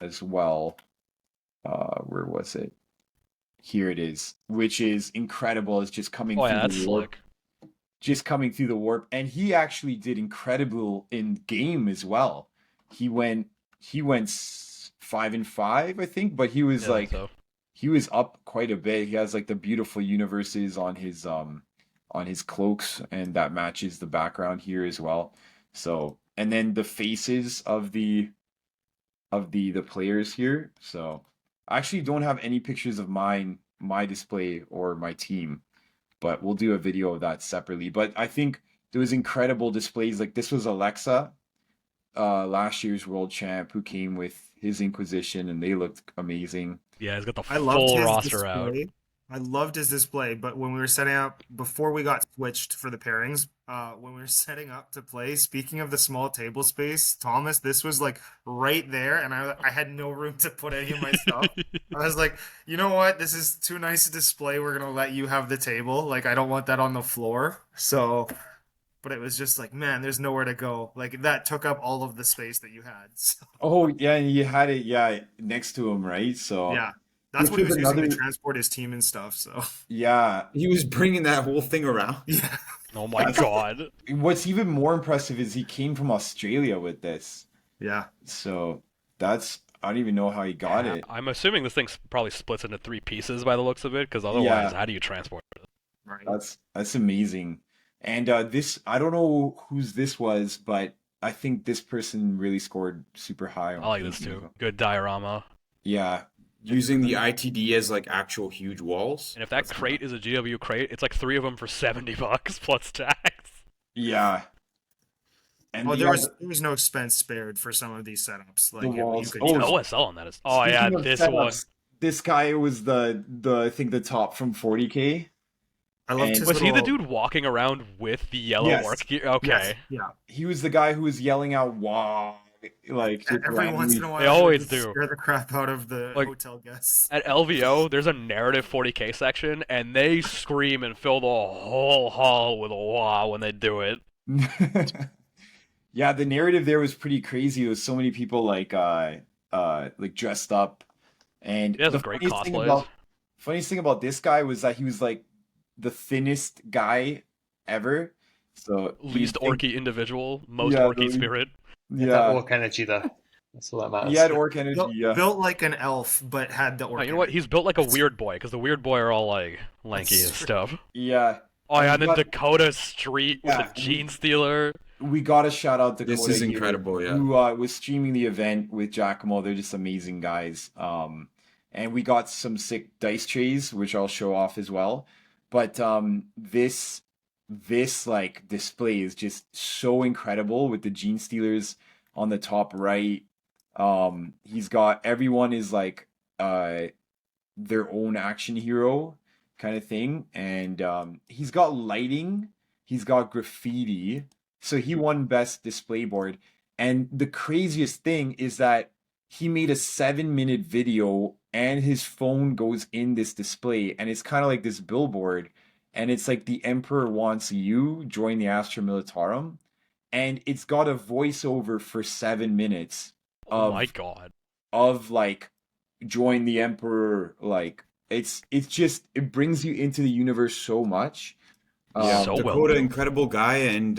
as well. Where was it? Here it is, which is incredible. It's just coming Oh through yeah, that's the warp, slick. just coming through the warp, and he actually did incredible in game as well. He went 5-5, I think, but he was Yeah, I like think so. he was up quite a bit. He has like the beautiful universes on his cloaks, and that matches the background here as well. So, and then the faces of the the players here. So I actually don't have any pictures of my display or my team, but we'll do a video of that separately. But I think there was incredible displays. Like this was Alexa, last year's world champ, who came with his Inquisition, and they looked amazing. Yeah, he's got the I loved full his roster out. display. I loved his display, but when we were setting up before we got switched for the pairings, when we were setting up to play, speaking of the small table space, Thomas, this was like right there, and I had no room to put any of my stuff. I was like, you know what? This is too nice a display. We're gonna let you have the table. Like, I don't want that on the floor. So, but it was just like, man, there's nowhere to go. Like that took up all of the space that you had. So, Oh yeah, and you had it, yeah, next to him, right? So yeah, that's which what he was was using to another, transport his team and stuff. So, yeah. He was bringing that whole thing around. yeah. Oh my That's- god. What's even more impressive is he came from Australia with this. Yeah. So that's, I don't even know how he got Yeah, it. I'm assuming this thing probably splits into 3 pieces by the looks of it, because otherwise, Yeah. how do you transport it? Right. That's amazing. And this, I don't know whose this was, but I think this person really scored super high on I like this Paint too. Nova. Good diorama. Yeah. Using the ITD as like actual huge walls. And if that crate is a GW crate, it's like 3 of them for $70 plus tax. Yeah. And Oh, the there other- was no expense spared for some of these setups. Like The you walls. could Oh, The just- OSL on that is. Oh yeah, speaking of this setups, one. This guy was the I think the top from 40K. I loved and- his Was he the little- dude walking around with the yellow Yes. work gear? Okay. Yes, yeah. He was the guy who was yelling out "wow" like just Every once in a randomly. while, They it would always just do. scare the crap out of the Like- hotel guests. At LVO, there's a narrative 40K section, and they scream and fill the whole hall with a wah when they do it. Yeah, the narrative there was pretty crazy. There was so many people like dressed up, and He has the great funniest thing cosplays. funniest thing about this guy was that he was like the thinnest guy ever. So Least you'd think- orky individual, most Yeah, orky the- spirit. That Yeah, orc energy though. That's all that matters. he had orc energy. Built, Yeah, built like an elf, but had the Oh, orc. you know what? energy. He's built like a weird boy, because the weird boy are all like lanky and That's true. stuff. yeah. Oh yeah, and then But- Dakota Street with Yeah. a gene stealer. We got to shout out Dakota This is here, incredible, yeah. who was streaming the event with Giacomo. They're just amazing guys. And we got some sick dice trays, which I'll show off as well. But this like display is just so incredible with the Gene Stealers on the top right. He's got everyone is like their own action hero kind of thing, and he's got lighting, he's got graffiti, so he won best display board. And the craziest thing is that he made a 7-minute video and his phone goes in this display, and it's kind of like this billboard, and it's like the Emperor wants you, join the Astra Militarum, and it's got a voiceover for 7 minutes Oh of my god. of like join the Emperor. Like it's just, it brings you into the universe so much. Yeah, So well Dakota, done. incredible guy, and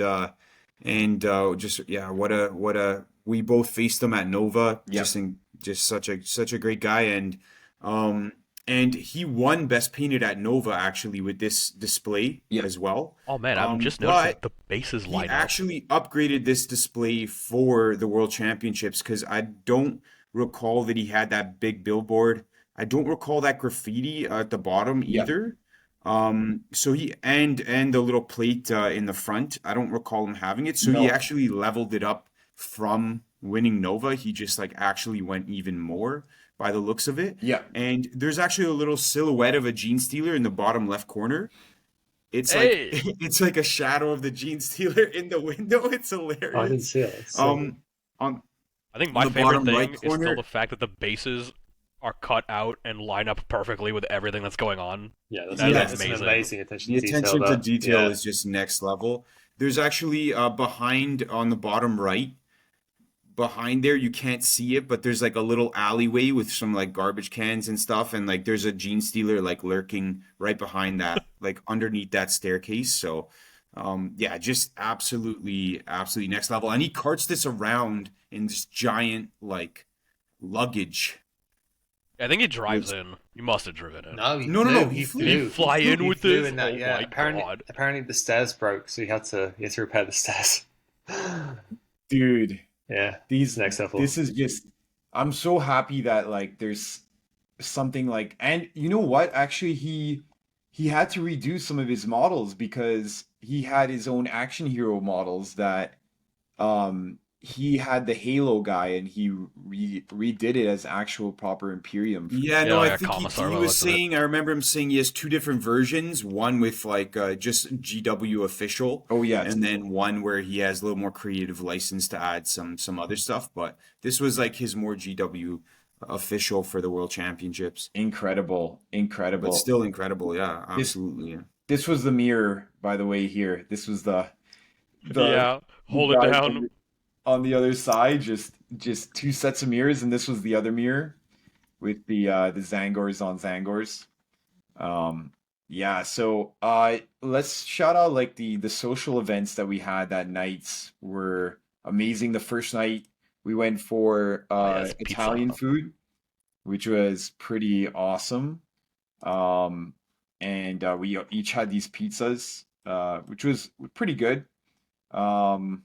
just yeah, what a we both faced him at Nova. Yep. Just such a great guy, and he won best painted at Nova actually with this display Yep. as well. Oh man, I'm just but noticing the bases He light up. actually upgraded this display for the World Championships because I don't recall that he had that big billboard. I don't recall that graffiti at the bottom Yeah. either. So he and the little plate in the front, I don't recall him having it. So he No. actually leveled it up from winning Nova. He just like actually went even more by the looks of it. Yeah. And there's actually a little silhouette of a Gene Stealer in the bottom left corner. It's Hey! like it's like a shadow of the Gene Stealer in the window. It's Oh, I didn't hilarious. see it. It's, On I think my the favorite bottom thing right is still corner- the fact that the bases are cut out and line up perfectly with everything that's going on. yeah, That that's is an amazing. amazing attention the to detail. attention to there. detail Yeah. is just next level. There's actually behind on the bottom right, behind there you can't see it, but there's like a little alleyway with some like garbage cans and stuff, and like there's a Gene Stealer like lurking right behind that, like underneath that staircase. So yeah, just absolutely next level. And he carts this around in this giant like luggage. I think he drives in. You must have driven in. No, No, he he flew. Did he fly in He with flew this? in that, Oh yeah. my apparently, god. apparently the stairs broke, so he had to repair the stairs. Dude, Yeah, these next level. this is just I'm so happy that like there's something like, and you know what? Actually, he had to redo some of his models because he had his own action hero models that he had the Halo guy and he redid it as actual proper Imperium for Yeah, Yeah, no, I like a think commissar he by the was looks of it. saying. I remember him saying he has two different versions. One with like just GW official, oh yeah, and then one where he has a little more creative license to add some other stuff. But this was like his more GW official for the World Championships. incredible, But incredible. still incredible. Yeah, This absolutely. Yeah. this was the mirror, by the way, here. This was the Yeah, the hold it guys down. on the other side, just two sets of mirrors, and this was the other mirror with the Zangors on Zangors. Um, yeah, so let's shout out like the social events that we had that night were amazing. The first night we went for Oh yes, pizza. Italian food, which was pretty awesome. Um, and we each had these pizzas, which was pretty good. Um,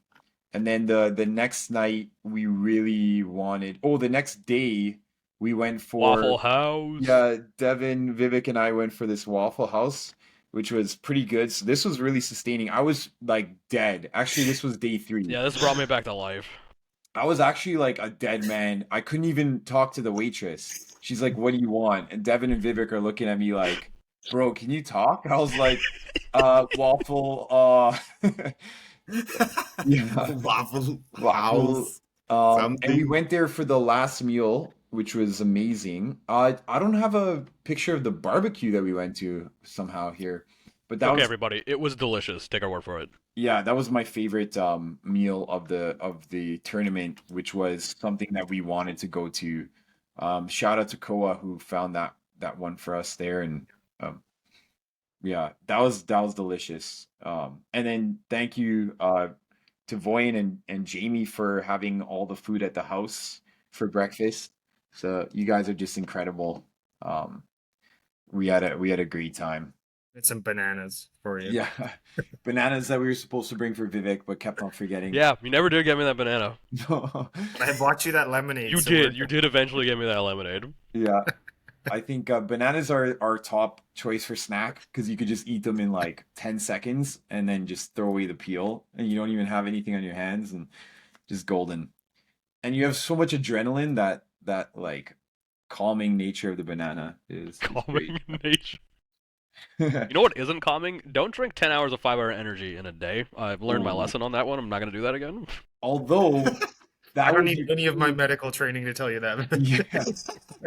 and then the next night we really wanted, oh, the next day we went for, Waffle House. yeah, Devin, Vivek, and I went for this Waffle House, which was pretty good. So this was really sustaining. I was like dead. Actually, this was day three. Yeah, this brought me back to life. I was actually like a dead man. I couldn't even talk to the waitress. She's like, "What do you want?" And Devin and Vivek are looking at me like, "Bro, can you talk?" I was like, waffle, yeah, Waffle waffle." House And we something. went there for the last meal, which was amazing. I don't have a picture of the barbecue that we went to somehow here, but It's that okay, was, everybody. It was delicious. Take our word for it. yeah, that was my favorite meal of the tournament, which was something that we wanted to go to. Shout out to Koa who found that one for us there, and um, yeah, that was delicious. And then thank you to Voyin and Jamie for having all the food at the house for breakfast. So you guys are just incredible. Um, we had a great time. It's some bananas for you. Yeah, bananas that we were supposed to bring for Vivek, but kept on forgetting. Yeah, you never did get me that banana. I bought you that lemonade. You so did. we're You good. did eventually get me that lemonade. Yeah, I think bananas are our top choice for snack because you could just eat them in like 10 seconds and then just throw away the peel and you don't even have anything on your hands and just golden. And you have so much adrenaline that like calming nature of the banana is great. Calming nature. You know what isn't calming? Don't drink 10 hours of 5-hour energy in a day. I've learned my Ooh. lesson on that one. I'm not going to do that again. Although I that don't was need your any of my key, medical training to tell you that. yeah,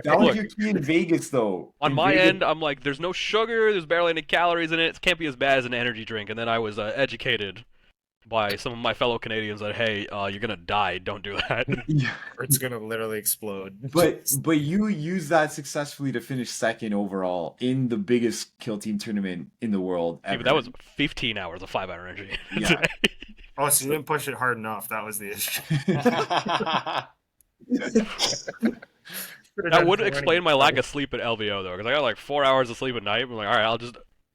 that was Look, your key in Vegas though. on In my Vegas, end, I'm like, there's no sugar, there's barely any calories in it. It can't be as bad as an energy drink. And then I was educated by some of my fellow Canadians that, hey, you're going to die. Don't do that. yeah. Or it's gonna literally explode. But you used that successfully to finish second overall in the biggest kill team tournament in the world Yeah, but that ever. was 15 hours of 5-hour energy a Yeah. day. Oh, so you didn't push it hard enough. That was the issue. That would explain my lack of sleep at LVO though, because I got like 4 hours of sleep at night. I'm like, all right,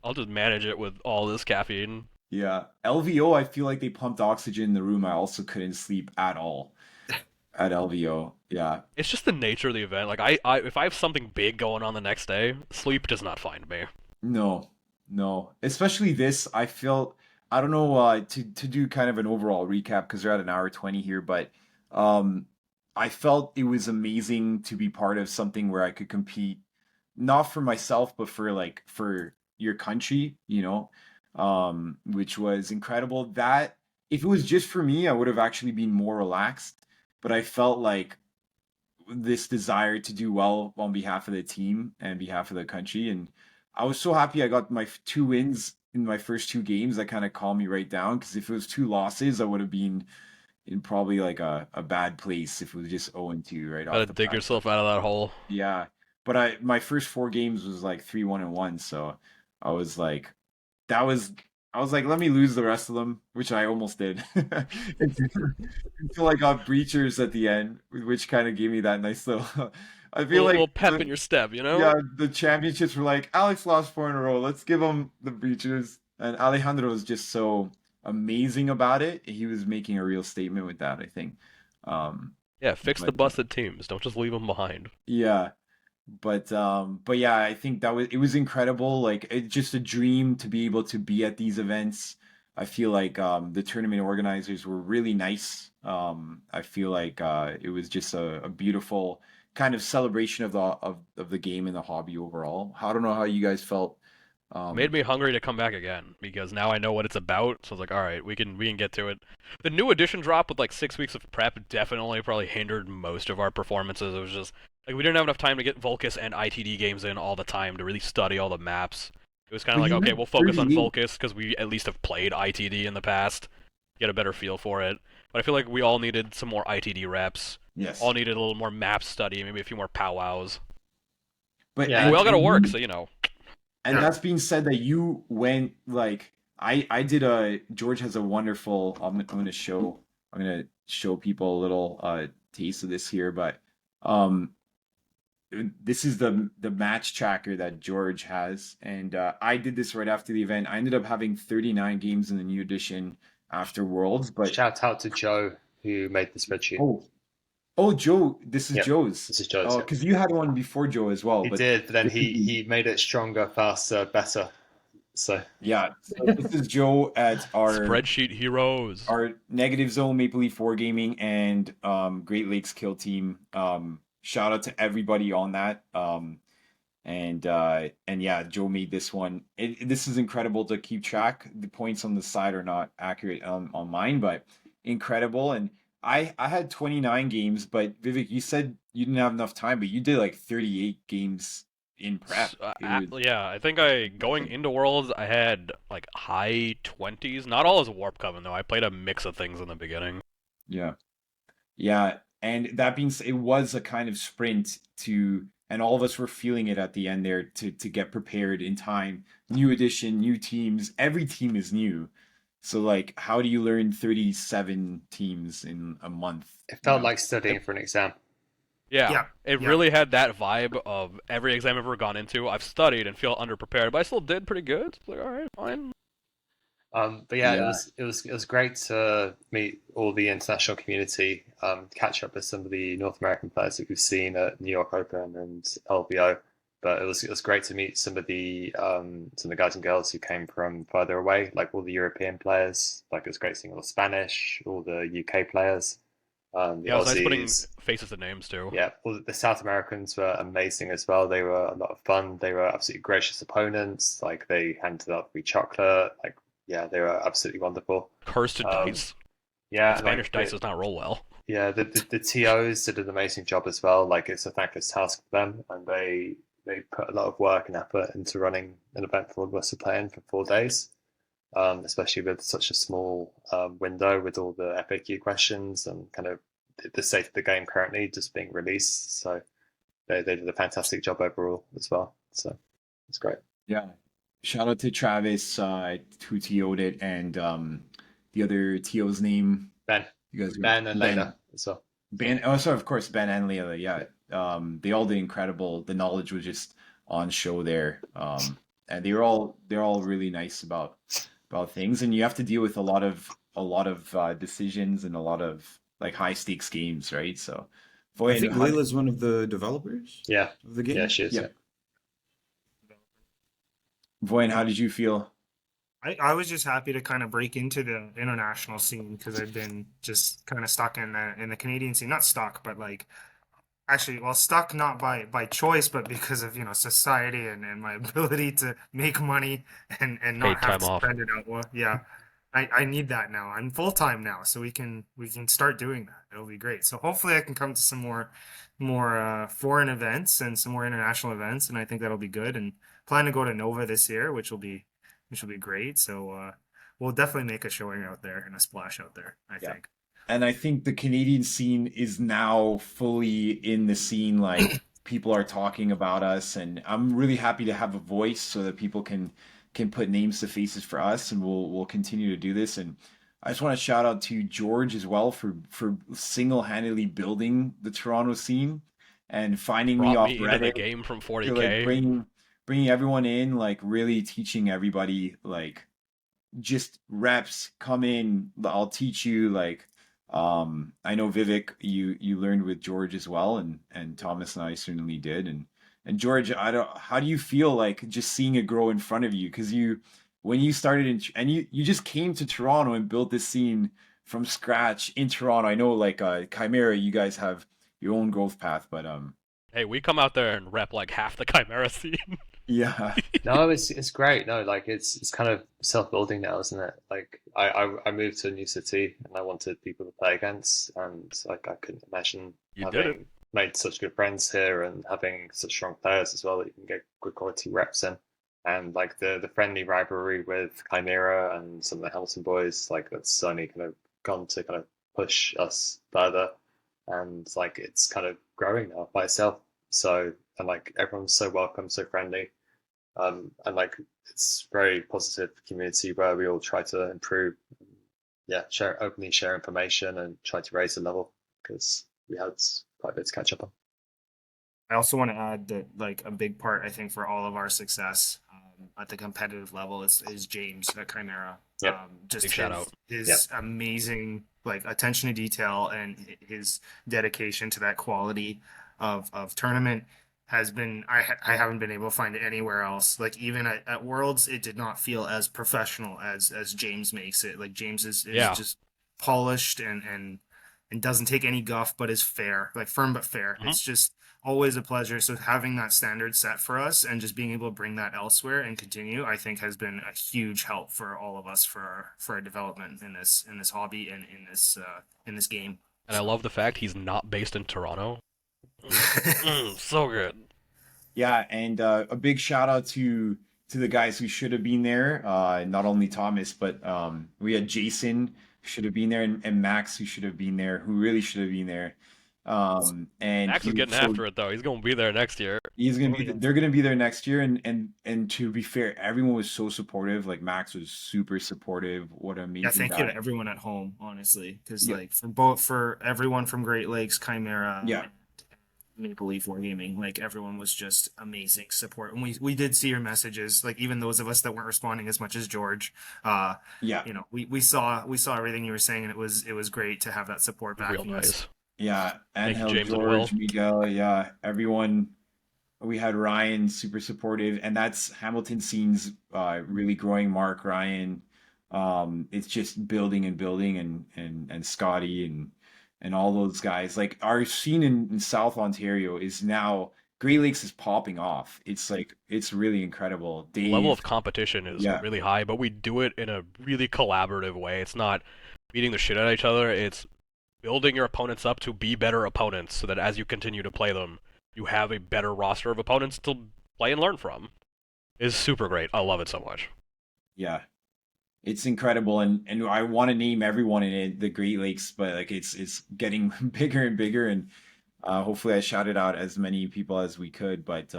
I'll just manage it with all this caffeine. Yeah. LVO, I feel like they pumped oxygen in the room. I also couldn't sleep at all at LVO. Yeah. It's just the nature of the event. Like I if I have something big going on the next day, sleep does not find me. No, no. Especially this, I felt, I don't know, to do kind of an overall recap because we're at an hour 20 here, but um, I felt it was amazing to be part of something where I could compete, not for myself, but for like for your country, you know, which was incredible. That if it was just for me, I would have actually been more relaxed, but I felt like this desire to do well on behalf of the team and behalf of the country. And I was so happy I got my two wins in my first two games. That kind of calmed me right down because if it was two losses, I would have been in probably like a bad place if it was just 0-2 right Gotta off the dig bat. yourself out of that hole. Yeah. But I my first four games was like 3-1-1. So I was like that was I was like, let me lose the rest of them, which I almost did. Until I got breachers at the end, which kind of gave me that nice little. I feel like Little pep in your step, you know? yeah, the championships were like Alex lost four in a row. Let's give him the breachers, and Alejandro was just so amazing about it. He was making a real statement with that, I think. Um, Yeah, fix the But busted teams. Don't just leave them behind. yeah, but yeah, I think it was incredible. Like it's just a dream to be able to be at these events. I feel like the tournament organizers were really nice. I feel like it was just a beautiful kind of celebration of the game and the hobby overall. I don't know how you guys felt. It made Um, me hungry to come back again because now I know what it's about. So I was like, all right, we can get to it. The new edition drop with like 6 weeks of prep definitely probably hindered most of our performances. It was just like we didn't have enough time to get Volcus and ITD games in all the time to really study all the maps. It was kind of but like, you okay, had we'll focus on 38. Volcus because we at least have played ITD in the past, get a better feel for it. But I feel like we all needed some more ITD reps. Yes, All needed a little more map study, maybe a few more powwows. but Yeah, But we all got to and work, you so you know. and Yeah. that's being said that you went like I did a George has a wonderful I'm gonna show people a little taste of this here, but um this is the match tracker that George has, and I did this right after the event. I ended up having 39 games in the new edition after Worlds, but shout out to Joe who made the spreadsheet. oh Joe, this is Yep, Joe's. this is Joe's. Oh, Yep. because you had one before Joe as well, He but did, but then this is he made it stronger, faster, better. So yeah. So this is Joe at Spreadsheet heroes. our Negative Zone, Maple Leaf Wargaming, and Great Lakes Kill Team. Shout out to everybody on that. And yeah, Joe made this one. This is incredible to keep track. The points on the side are not accurate on mine, but incredible. And I had 29 games, but Vivek, you said you didn't have enough time, but you did like 38 games in prep. It was Yeah, I think I going into Worlds I had like high 20s. Not all as Warpcoven though. I played a mix of things in the beginning. yeah. Yeah, and that being said, it was a kind of sprint to, and all of us were feeling it at the end there to get prepared in time. New edition, new teams. Every team is new. So like, how do you learn 37 teams in a month? it You felt know? like studying for an exam. Yeah, Yeah. it Yeah. really had that vibe of every exam I've ever gone into. I've studied and feel underprepared, but I still did pretty good. It's like, all right, fine. But yeah, Yeah, it was great to meet all the international community, catch up with some of the North American players that we've seen at New York Open and LVO. But it was great to meet some of the guys and girls who came from further away, like all the European players. Like it was great seeing all the Spanish, all the UK players, the Yeah, it was nice putting Aussies. faces to names too. Yeah, all the South Americans were amazing as well. They were a lot of fun. They were absolutely gracious opponents. Like they handed out free chocolate. Like yeah, they were absolutely wonderful. Cursed Um, dice. yeah, Spanish dice does not roll well. yeah, the TOs did an amazing job as well. Like it's a thankless task for them, and they put a lot of work and effort into running an event for all of us to play in for 4 days. Especially with such a small window with all the FAQ questions and kind of the state of the game currently just being released. So they did a fantastic job overall as well. So it's great. yeah. Shout out to Travis, who TO'd it, and the other TO's name. Ben, You guys Ben and Ben. Lena as well. Ben, oh, sorry, of course, Ben and Leila. Yeah, they all did incredible. The knowledge was just on show there, and they're all really nice about things. And you have to deal with a lot of decisions and a lot of like high stakes games, right? So, I Voyin, think Layla's one of the developers Yeah, of the game. yeah, she is. yeah, Voyin, how did you feel? I was just happy to kind of break into the international scene because I've been just kind of stuck in the Canadian scene. Not stuck, but like actually, well, stuck not by choice, but because of society and my ability to make money and Paid not have time to off. spend it out. Well, yeah, I need that now. I'm full time now, so we can start doing that. It'll be great. So hopefully I can come to some more foreign events and some more international events, and I think that'll be good. And plan to go to Nova this year, which will be great. So we'll definitely make a showing out there and a splash out there, I Yeah. think. And I think the Canadian scene is now fully in the scene. Like people are talking about us, and I'm really happy to have a voice so that people can put names to faces for us, and we'll continue to do this. And I just want to shout out to George as well for single-handedly building the Toronto scene and finding me Brought off me into the Reddit. game from You're like 40K. bringing everyone in, like really teaching everybody like just reps come in, I'll teach you, like I know Vivek, you learned with George as well, and Thomas and I certainly did. And George, I don't, how do you feel like just seeing it grow in front of you? Because you, when you started in, and you just came to Toronto and built this scene from scratch in Toronto. I know like Chimera, you guys have your own growth path, but Hey, we come out there and rep like half the Chimera scene. yeah, No, it's great. No, like it's kind of self-building now, isn't it? Like I moved to a new city and I wanted people to play against, and like I couldn't imagine You did it. having made such good friends here and having such strong players as well that you can get good quality reps in. And like the friendly rivalry with Chimera and some of the Hamilton boys, like that's only kind of gone to kind of push us further, and like it's kind of growing now by itself. So and like everyone's so welcome, so friendly, and like it's very positive community where we all try to improve, yeah, share openly share information and try to raise the level because we had quite a bit to catch up on. I also want to add that like a big part I think for all of our success at the competitive level is James at Chimera. Yep. Just Big shout out. his amazing like attention to detail and his dedication to that quality of tournament has been I haven't been able to find it anywhere else. Like even at Worlds, it did not feel as professional as James makes it. Like James is Yeah. just polished and doesn't take any guff, but is fair, like firm but fair. Mhm. It's just always a pleasure. So having that standard set for us and just being able to bring that elsewhere and continue, I think has been a huge help for all of us for our development in this hobby and in this game. And I love the fact he's not based in Toronto. So good. yeah, and a big shout out to the guys who should have been there. Not only Thomas, but we had Jason who should have been there, and Max who should have been there, who really should have been there. And Max is getting after it though. He's gonna be there next year. he's gonna be they're gonna be there next year, and to be fair, everyone was so supportive. Like Max was super supportive. What an amazing Yeah, thank you guy. to everyone at home, honestly, because Yeah. like for everyone from Great Lakes, Chimera, Yeah. and Maple Leaf Wargaming, like everyone was just amazing support, and we did see your messages, like even those of us that weren't responding as much as George, Yeah. you know, we saw everything you were saying, and it was great to have that support Real backing us. nice. Yeah, Thank you, Angel, James and Will. George, Miguel, yeah, everyone. We had Ryan, super supportive, and that's Hamilton scenes really growing. Mark, Ryan, it's just building and building, and Scotty and all those guys. Like our scene in South Ontario is now Great Lakes is popping off. It's like it's really incredible. The level Dave, of competition is yeah, really high, but we do it in a really collaborative way. It's not beating the shit out of each other. It's building your opponents up to be better opponents so that as you continue to play them, you have a better roster of opponents to play and learn from. It's super great. I love it so much. yeah. It's incredible, and I want to name everyone in it, the Great Lakes, but like it's getting bigger and bigger, and hopefully I shouted out as many people as we could, but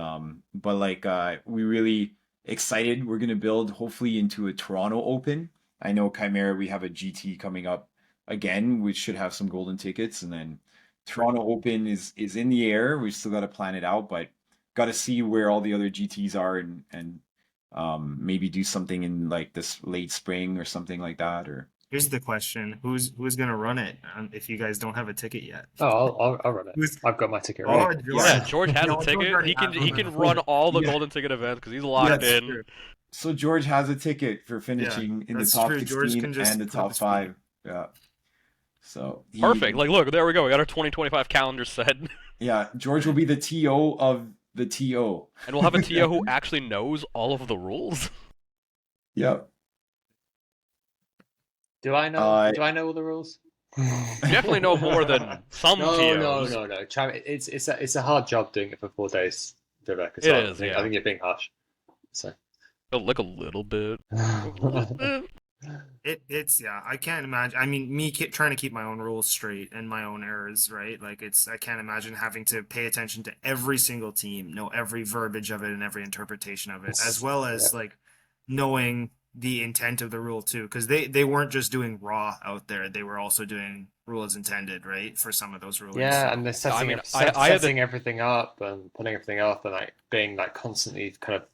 like we really excited. We're gonna build hopefully into a Toronto Open. I know Chimera, we have a GT coming up again, which should have some golden tickets, and then Toronto Open is in the air. We still got to plan it out, but got to see where all the other GTs are and maybe do something in like this late spring or something like that, or Here's the question: who's gonna run it if you guys don't have a ticket yet? Oh, I'll run it. Who's- I've got my ticket Oh, ready. George. Yeah, George has No, a George ticket. already He can has he one. can run all the Yeah. golden ticket events because he's locked Yeah, in. True. so George has a ticket for finishing in the that's top true. George 16 can just and the put top his feet. 5. Yeah. So Perfect. Like, look, there we go. We got our 2025 calendar set, yeah, George will be the TO of the TO. and we'll have a TO who actually knows all of the rules. Yep. Do I know? Uh, Do I know all the rules? You definitely know more than some No, TOs. no. It's a hard job doing it for 4 days, Vivek. It is, yeah. I think you're being harsh. So. Like a little bit. It's yeah. I can't imagine. I mean, me trying to keep my own rules straight and my own errors right. Like I can't imagine having to pay attention to every single team, know every verbiage of it and every interpretation of it, as well as like knowing the intent of the rule too, because they weren't just doing raw out there; they were also doing rule as intended, right, for some of those rulings. Yeah, So- and they're I had setting everything up and putting everything up and like being like constantly kind of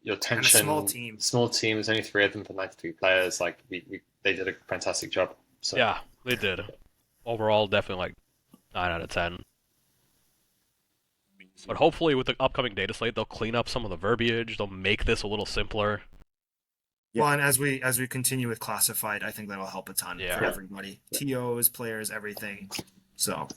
your tension. small team. Small team. There's only 3 of them for 93 players. Like they did a fantastic job. So. Yeah, they did. overall, definitely like 9 out of 10. But hopefully, with the upcoming data slate, they'll clean up some of the verbiage. They'll make this a little simpler. Yeah. Well, and as we continue with classified, I think that'll help a ton Yeah. for everybody. TOs, players, everything. So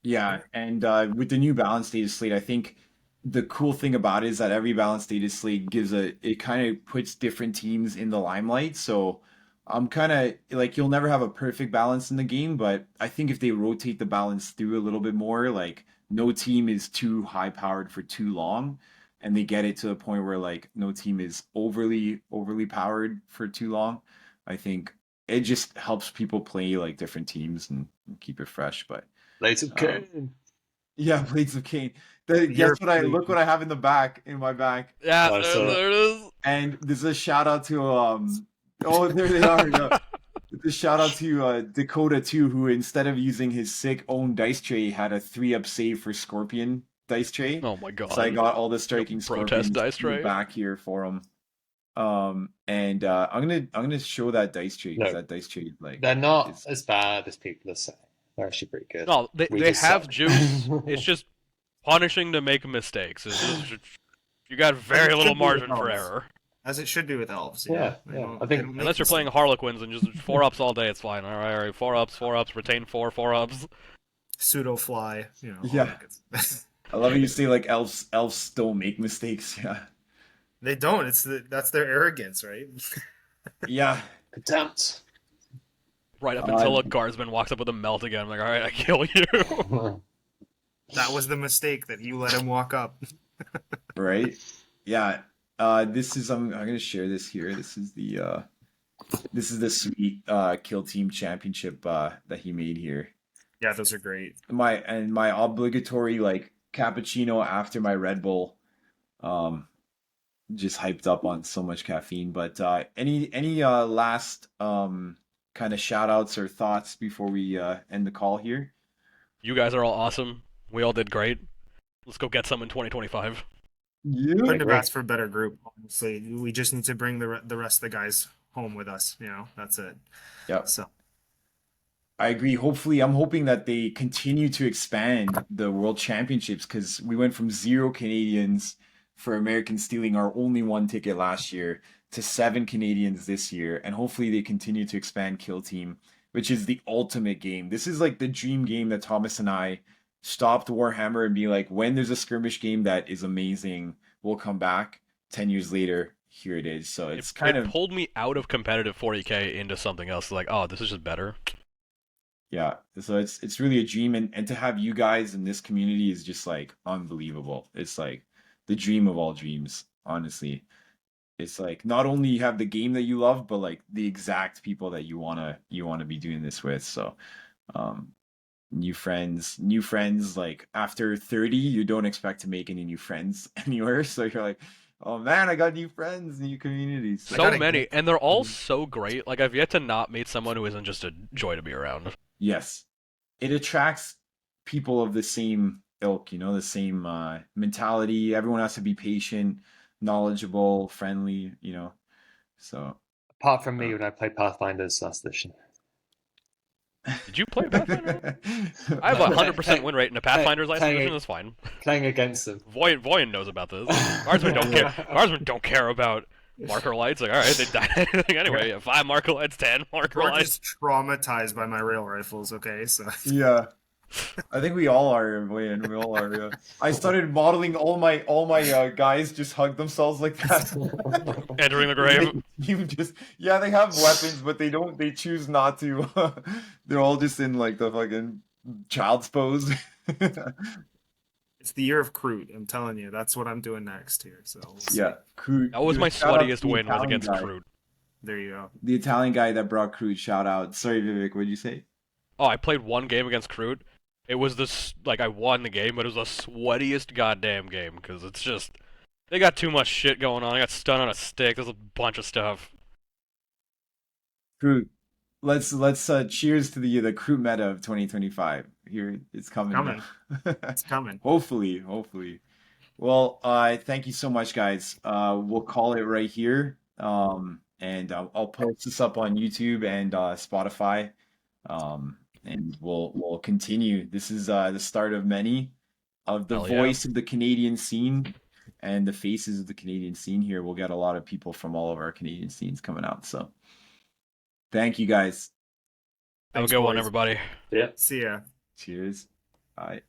Yeah, and with the new balanced data slate, I think the cool thing about it is that every balanced data slate it kind of puts different teams in the limelight. So I'm kind of like you'll never have a perfect balance in the game, but I think if they rotate the balance through a little bit more, like no team is too high powered for too long, and they get it to a point where like no team is overly powered for too long. I think it just helps people play like different teams and keep it fresh, but. Blades of Cain. Yeah, Blades of Cain. Your Look what I have in my back. Yeah, Oh, so- there it is. And this is a shout out to oh, there they are. Yeah. This is a shout out to Dakota too, who instead of using his sick own dice tray had a 3-up save for Scorpion dice tray. Oh my god. So I got all the striking Protest Scorpions dice in the tray. back here for him. And I'm gonna show that dice tray because No. that dice tray like They're not is- as bad as people are saying. They're actually pretty good. No, they We they just have suck. juice. It's just punishing to make mistakes. It's just, you got very It little should be margin with for elves. error. as it should be with elves. Yeah, They yeah. don't- I think- they don't make Unless you're playing mistakes. Harlequins and just 4-ups all day, it's fine. All right, 4-ups, retain 4-ups. Pseudo fly, all Yeah. that good stuff. I love how you say like elves don't make mistakes. Yeah. They don't. That's their arrogance, right? Yeah. Contempt. Right up until a guardsman walks up with a melt again. I'm like, all right, I kill you. That was the mistake that you let him walk up. Right? Yeah. This is I'm gonna share this here. This is the sweet kill team championship that he made here. Yeah, those are great. My obligatory like cappuccino after my Red Bull. Just hyped up on so much caffeine. But any last kind of shout outs or thoughts before we end the call here? You guys are all awesome. We all did great. Let's go get some in 2025. Couldn't have Yeah. asked for a better group. Honestly, we just need to bring the rest of the guys home with us. That's it. Yep. So I agree. Hopefully, I'm hoping that they continue to expand the World Championships because we went from 0 Canadians for Americans stealing our only 1 ticket last year to 7 Canadians this year. And hopefully they continue to expand Kill Team, which is the ultimate game. This is like the dream game that Thomas and I stopped Warhammer and be like, when there's a skirmish game that is amazing, we'll come back. 10 years later, here it is. So it's kind it of pulled me out of competitive 40k into something else. Like, oh, this is just better. yeah. So it's really a dream, and to have you guys in this community is just like unbelievable. It's like the dream of all dreams, honestly. It's like not only you have the game that you love, but like the exact people that you wanna be doing this with. So new friends, like after 30, you don't expect to make any new friends anywhere. So you're like, oh man, I got new friends, new communities. So gotta many, get- and they're all so great. Like, I've yet to not meet someone who isn't just a joy to be around. Yes. It attracts people of the same ilk, the same mentality. Everyone has to be patient, knowledgeable, friendly, So Apart from me when I played Pathfinders last edition. Did you play Pathfinder? I have a 100% win rate in a Pathfinder's last Playing- edition. That's fine. Playing against them. Voyin knows about this. Guardsmen don't care. Guardsmen don't care about marker lights. Like, all right, they died anything anyway. Yeah, 5 marker lights, 10 marker we're lights. just traumatized by my rail rifles. Okay, so yeah. I think we all are, Wayne. We all are. Yeah. I started modeling all my guys just hug themselves like that. Entering the grave. You just they have weapons, but they choose not to. They're all just in like the fucking child's pose. it's the year of Crude. I'm telling you, that's what I'm doing next here. So we'll see. Yeah, Crude. That was my Shout out to sweatiest the win was Italian against guy. Crude. There you go. The Italian guy that brought Crude, shout out. Sorry, Vivek, what did you say? Oh, I played one game against Crude. It was I won the game, but it was the sweatiest goddamn game because it's just they got too much shit going on. I got stunned on a stick. There's a bunch of stuff. Crude. Let's cheers to the Crude meta of 2025. Here it's coming. Coming. now. It's coming. Hopefully. Well, thank you so much, guys. We'll call it right here. And I'll post this up on YouTube and Spotify. and we'll continue. This is the start of many of the Hell yeah. voice of the Canadian scene and the faces of the Canadian scene here. We'll get a lot of people from all of our Canadian scenes coming out. So thank you guys. Have a Thanks, good one, boys. everybody. Yeah. See ya. Cheers. Bye.